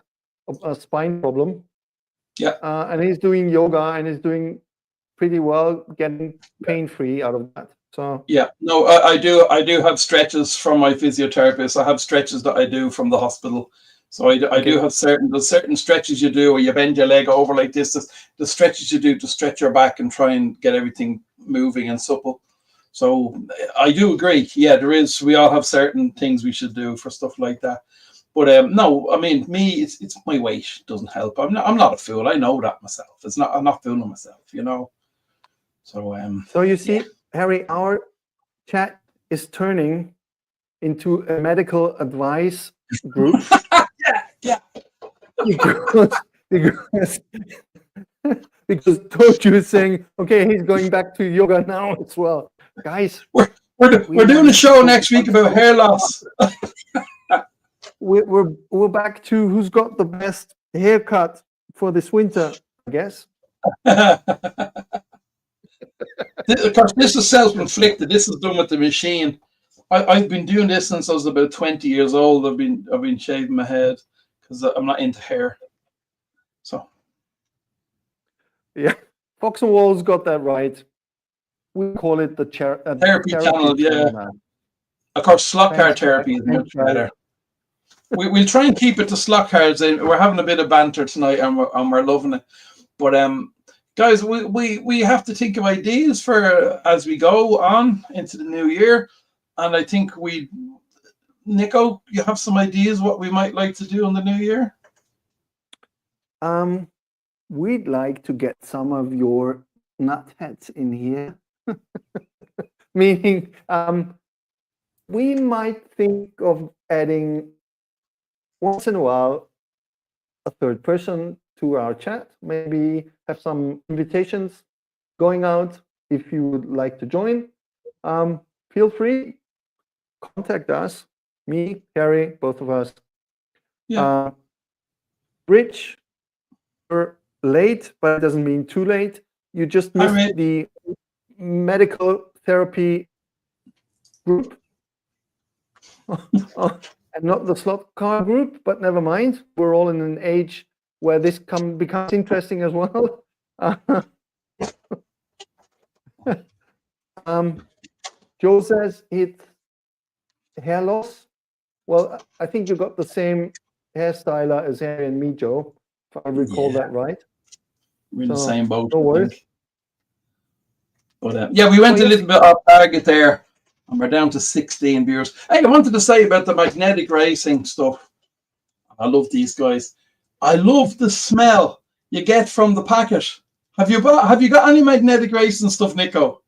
A: a spine problem.
B: Yeah.
A: And he's doing yoga and he's doing pretty well, getting pain-free out of that. So
B: yeah, no, I do have stretches from my physiotherapist. I have stretches that I do from the hospital. So I do have certain stretches you do where you bend your leg over like this. The stretches you do to stretch your back and try and get everything moving and supple. So I do agree. Yeah, there is. We all have certain things we should do for stuff like that. But no, I mean, me, it's my weight doesn't help. I'm not a fool. I know that myself. I'm not fooling myself, you know. So
A: you see, Harry, our chat is turning into a medical advice group.
B: yeah.
A: Because Toju is saying, okay, he's going back to yoga now as well. Guys,
B: we're doing a show next week about hair loss.
A: We're back to who's got the best haircut for this winter, I guess.
B: Of course, this is self-inflicted. This is done with the machine. I've been doing this since I was about 20 years old. I've been shaving my head because I'm not into hair. So
A: yeah, Fox and Walls got that right. We call it the
B: therapy channel. Yeah, of course, Slotcar therapy is much better. We'll try and keep it to Slotcars. We're having a bit of banter tonight, and we're loving it. But guys, we have to think of ideas for as we go on into the new year, and I think Nico, you have some ideas what we might like to do in the new year?
A: We'd like to get some of your nutheads in here. Meaning, we might think of adding once in a while a third person to our chat. Maybe have some invitations going out. If you would like to join, feel free. Contact us. Me, Harry, both of us.
B: Yeah.
A: Rich, we're late, but it doesn't mean too late. You just missed the medical therapy group. And not the Slotcar group, but never mind. We're all in an age where this becomes interesting as well. Joe says it's hair loss. Well, I think you got the same hairstyler as Harry and me, Joe, if I recall that right.
B: We're in the same boat.
A: No worries.
B: But yeah, we went a little bit off target there, and we're down to 16 viewers. Hey, I wanted to say about the magnetic racing stuff. I love these guys. I love the smell you get from the packet. Have you got any magnetic racing stuff, Nico?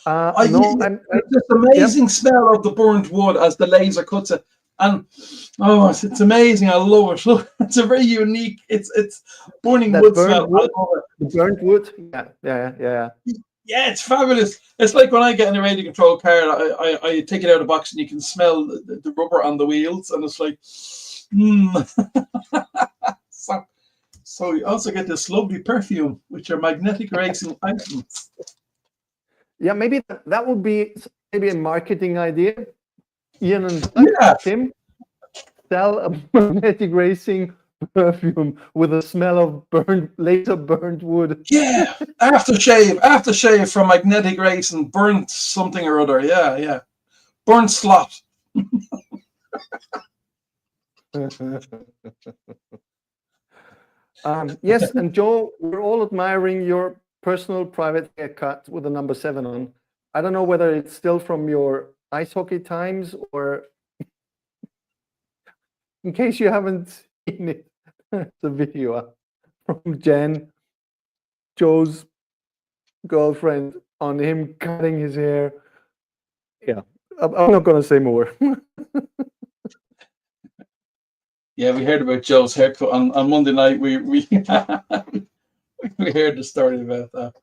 A: No,
B: this amazing smell of the burnt wood as the laser cuts it, and it's amazing. I love it. Look, it's a very unique. It's burning wood smell.
A: Wood, the burnt wood. Yeah.
B: Yeah, it's fabulous. It's like when I get in a radio control car, I take it out of the box and you can smell the rubber on the wheels, and it's like, So you also get this lovely perfume with your magnetic racing items.
A: Yeah, maybe that would be maybe a marketing idea. Ian and Tim sell a magnetic racing perfume with a smell of laser burnt wood.
B: Yeah, aftershave from magnetic racing, burnt something or other. Yeah, burnt slot.
A: Yes, and Joe, we're all admiring your personal private haircut with the number 7 on. I don't know whether it's still from your ice hockey times or in case you haven't seen it, the video from Jen, Joe's girlfriend, on him cutting his hair. Yeah, I'm not going to say more.
B: Yeah, we heard about Joe's haircut on Monday night. We we heard the story about that.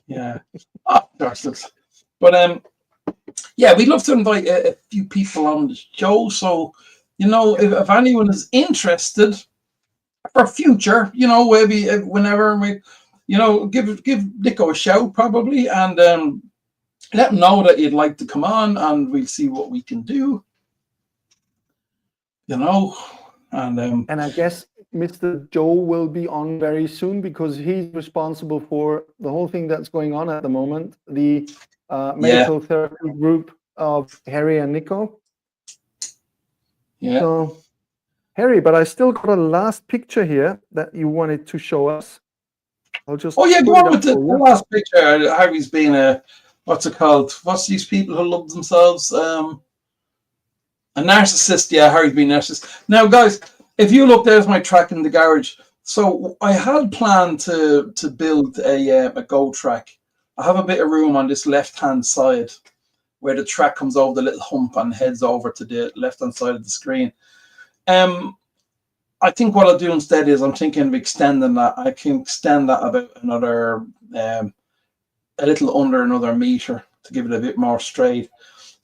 B: Yeah. Oh, gosh, but yeah, we'd love to invite a few people on the show. So, if anyone is interested for future, maybe whenever we, give Nico a shout probably, and let him know that you'd like to come on, and we'll see what we can do. And
A: I guess Mr. Joe will be on very soon because he's responsible for the whole thing that's going on at the moment, the medical therapy group of Harry and Nico.
B: Yeah.
A: So, Harry, but I still got a last picture here that you wanted to show us. I'll just.
B: Oh yeah, go on with the last picture. Harry's been what's it called? What's these people who love themselves? A narcissist. Yeah, Harry's been a narcissist. Now, guys, if you look, there's my track in the garage. So I had planned to build a Go track. I have a bit of room on this left-hand side where the track comes over the little hump and heads over to the left-hand side of the screen. I think what I'll do instead is I'm thinking of extending that. I can extend that about another, a little under another meter to give it a bit more straight.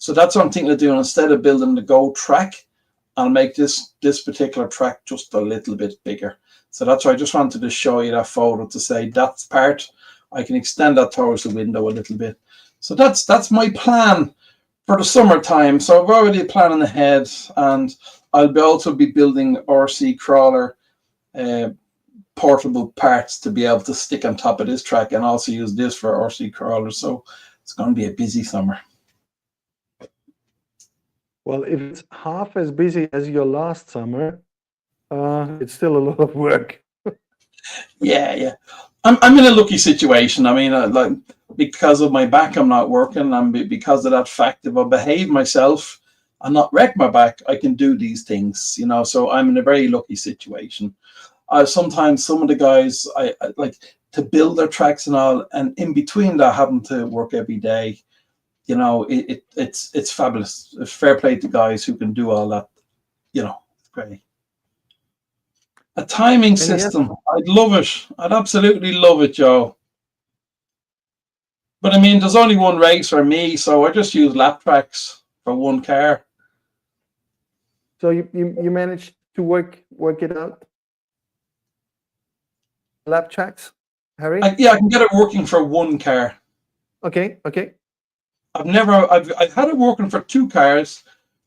B: So that's what I'm thinking of doing. Instead of building the Go track, I'll make this particular track just a little bit bigger. So that's why I just wanted to show you that photo to say that part, I can extend that towards the window a little bit. So that's my plan for the summertime. So I've already planning ahead, and I'll also be building RC crawler portable parts to be able to stick on top of this track and also use this for RC crawlers. So it's going to be a busy summer.
A: Well, if it's half as busy as your last summer, it's still a lot of work.
B: Yeah. I'm in a lucky situation. I mean, like because of my back, I'm not working, and because of that fact, if I behave myself and not wreck my back, I can do these things. So I'm in a very lucky situation. Sometimes some of the guys I like to build their tracks and all, and in between that, having to work every day. It's fabulous. Fair play to guys who can do all that. It's great. A timing system. I'd love it. I'd absolutely love it, Joe. But I mean, there's only one race for me, so I just use lap tracks for one car.
A: So you managed to work it out? Lap tracks, Harry?
B: I can get it working for one car.
A: Okay.
B: I've had it working for 2 cars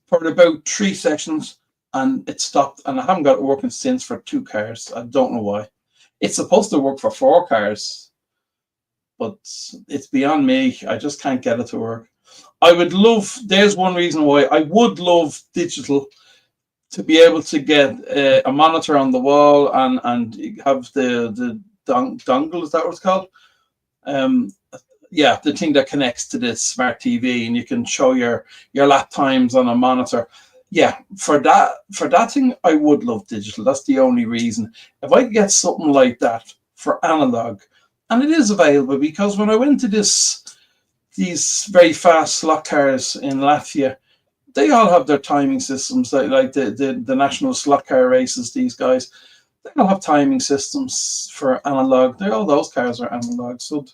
B: for about 3 sessions, and it stopped, and I haven't got it working since for 2 cars. I don't know why. It's supposed to work for 4 cars, but it's beyond me. I just can't get it to work. There's one reason why I would love digital, to be able to get a monitor on the wall and have the dongle, is that what it's called? Yeah, the thing that connects to this smart TV, and you can show your lap times on a monitor. Yeah, for that thing, I would love digital. That's the only reason. If I could get something like that for analog, and it is available, because when I went to these very fast slot cars in Latvia, they all have their timing systems, like the national slot car races. These guys, they all have timing systems for analog. All those cars are analog, so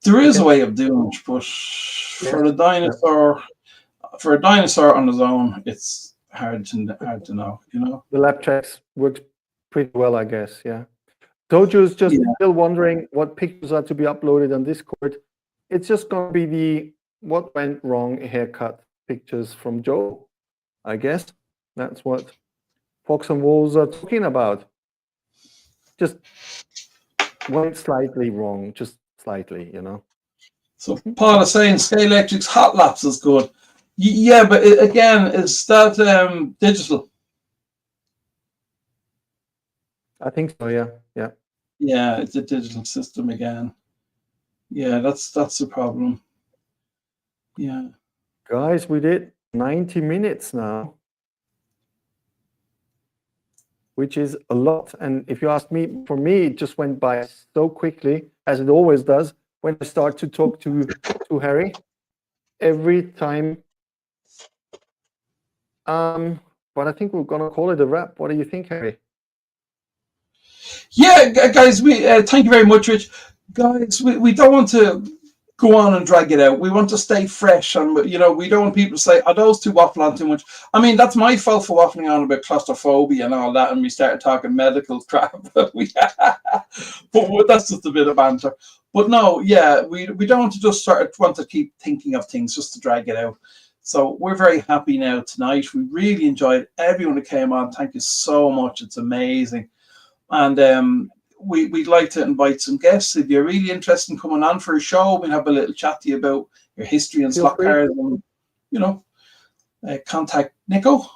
B: there is a way of doing it, but for a dinosaur on his own, it's hard to know.
A: The lap tracks works pretty well, I guess. Yeah. Tojo's just still wondering what pictures are to be uploaded on Discord. It's just going to be the what went wrong haircut pictures from Joe, I guess. That's what Fox and Wolves are talking about. Just went slightly wrong, just slightly,
B: So Paul is saying Scale Electric's hot laps is good. Yeah, but again, is that digital?
A: I think so. Yeah, yeah.
B: Yeah, it's a digital system again. Yeah, that's the problem. Yeah.
A: Guys, we did 90 minutes now, which is a lot. And if you ask me, for me, it just went by so quickly, as it always does when I start to talk to Harry every time. But I think we're gonna call it a wrap. What do you think, Harry?
B: Yeah, guys, we thank you very much, Rich. Guys, we don't want to go on and drag it out. We want to stay fresh, and we don't want people to say, "Are those two waffling on too much?" I mean, that's my fault for waffling on about claustrophobia and all that, and we started talking medical crap. but that's just a bit of banter. But no, yeah, we don't want to just want to keep thinking of things just to drag it out. So we're very happy now tonight. We really enjoyed everyone that came on. Thank you so much. It's amazing. And we'd like to invite some guests. If you're really interested in coming on for a show, we'll have a little chat to you about your history and Slotcar. And, contact Nico.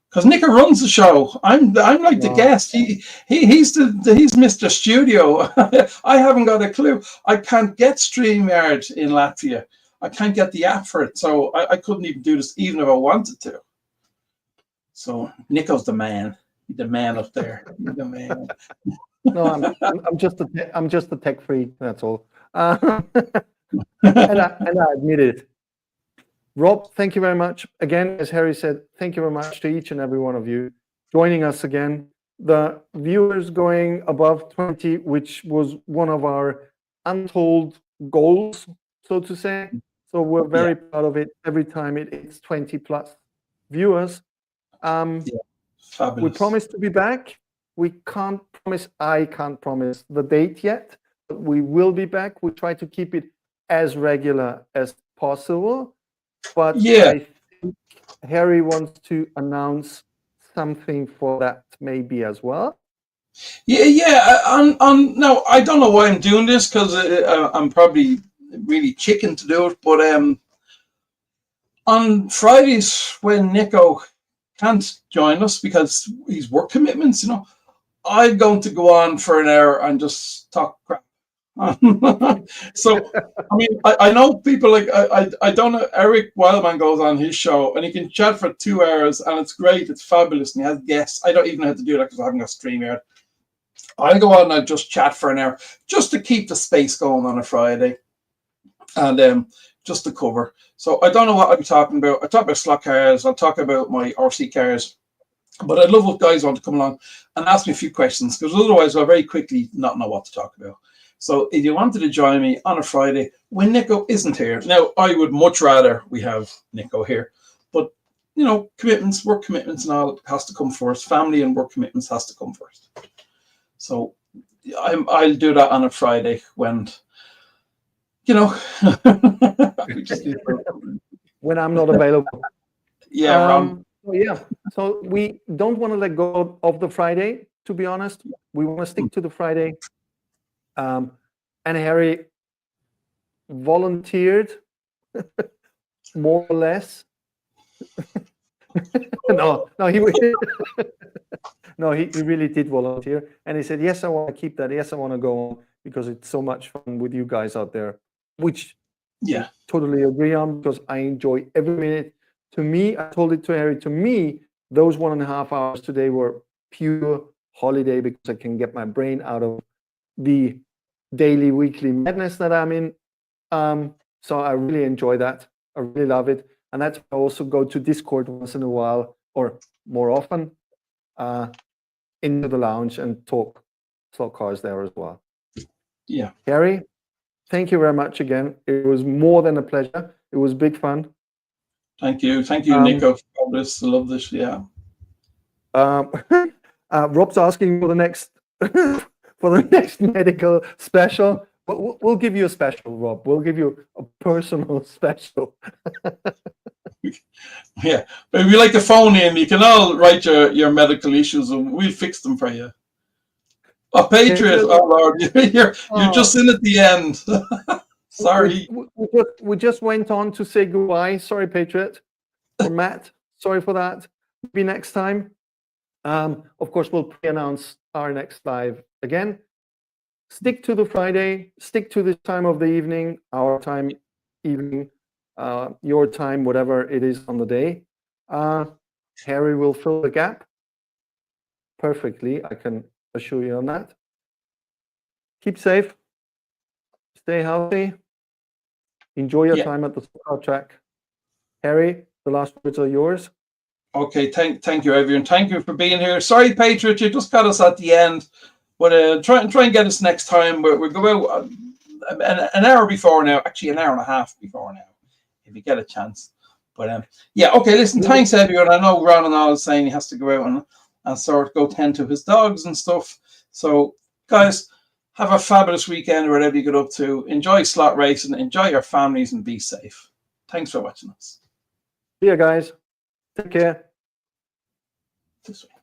B: Because Nico runs the show. I'm like the guest. He's Mr. Studio. I haven't got a clue. I can't get StreamYard in Latvia. I can't get the app for it. So I couldn't even do this even if I wanted to. So Nico's the man. The man up there. The man.
A: No, I'm just a tech freak. That's all. And I admit it. Rob, thank you very much again. As Harry said, thank you very much to each and every one of you joining us again. The viewers going above 20, which was one of our untold goals, so to say. So we're very proud of it. Every time it's 20 plus viewers.
B: Fabulous.
A: We promise to be back. I can't promise the date yet, but we will be back. We try to keep it as regular as possible. But I think Harry wants to announce something for that maybe as well.
B: No, I don't know why I'm doing this, because I'm probably really chicken to do it. But on Fridays when Nico can't join us because he's work commitments, I'm going to go on for an hour and just talk crap. So, I mean, I know people like, I don't know, Eric Wildman goes on his show and he can chat for 2 hours and it's great, it's fabulous, and he has guests. I don't even know how to do that because I haven't got StreamYard. I go on and just chat for an hour just to keep the space going on a Friday and just to cover. So I don't know what I'm talking about. I talk about slot cars, I'll talk about my RC cars, but I'd love if guys want to come along and ask me a few questions, because otherwise I'll very quickly not know what to talk about. So if you wanted to join me on a Friday when Nico isn't here, now I would much rather we have Nico here, but commitments, work commitments and all has to come first. Family and work commitments has to come first. So I'll do that on a Friday when,
A: when I'm not available.
B: Yeah.
A: So we don't want to let go of the Friday, to be honest. We want to stick to the Friday. And Harry volunteered, more or less. No, he really did volunteer, and he said, "Yes, I want to keep that. Yes, I want to go on because it's so much fun with you guys out there." Which, I totally agree on, because I enjoy every minute. To me, I told it to Harry. To me, those 1.5 hours today were pure holiday, because I can get my brain out of the daily, weekly madness that I'm in. So I really enjoy that. I really love it. And that's why I also go to Discord once in a while, or more often, into the lounge and talk slot cars there as well.
B: Yeah.
A: Harry, thank you very much again. It was more than a pleasure. It was big fun.
B: Thank you, Nico. I love this. Yeah.
A: Rob's asking for the next medical special. But we'll give you a special, Rob. We'll give you a personal special.
B: Yeah, but if you like to phone in, you can all write your medical issues and we'll fix them for you. Oh, Patriot! Oh Lord, you're just in at the end. Sorry.
A: We just went on to say goodbye. Sorry, Patriot. Or Matt, sorry for that. Maybe next time. Of course, we'll pre-announce our next live again. Stick to the Friday. Stick to this time of the evening, our time, evening, your time, whatever it is on the day. Harry will fill the gap perfectly. I can assure you on that. Keep safe. Stay healthy. Enjoy your time at the Slotcar track. Harry, the last words are yours.
B: Okay, thank you, everyone. Thank you for being here. Sorry, Patriot, you just got us at the end. But try and get us next time. We'll go out an hour before now. Actually, an hour and a half before now, if you get a chance. But yeah, okay. Listen, thanks, everyone. I know Ron and all is saying he has to go out and sort of go tend to his dogs and stuff. So, guys, have a fabulous weekend wherever you get up to. Enjoy slot racing. Enjoy your families and be safe. Thanks for watching us.
A: See you guys. Take care.
B: This way.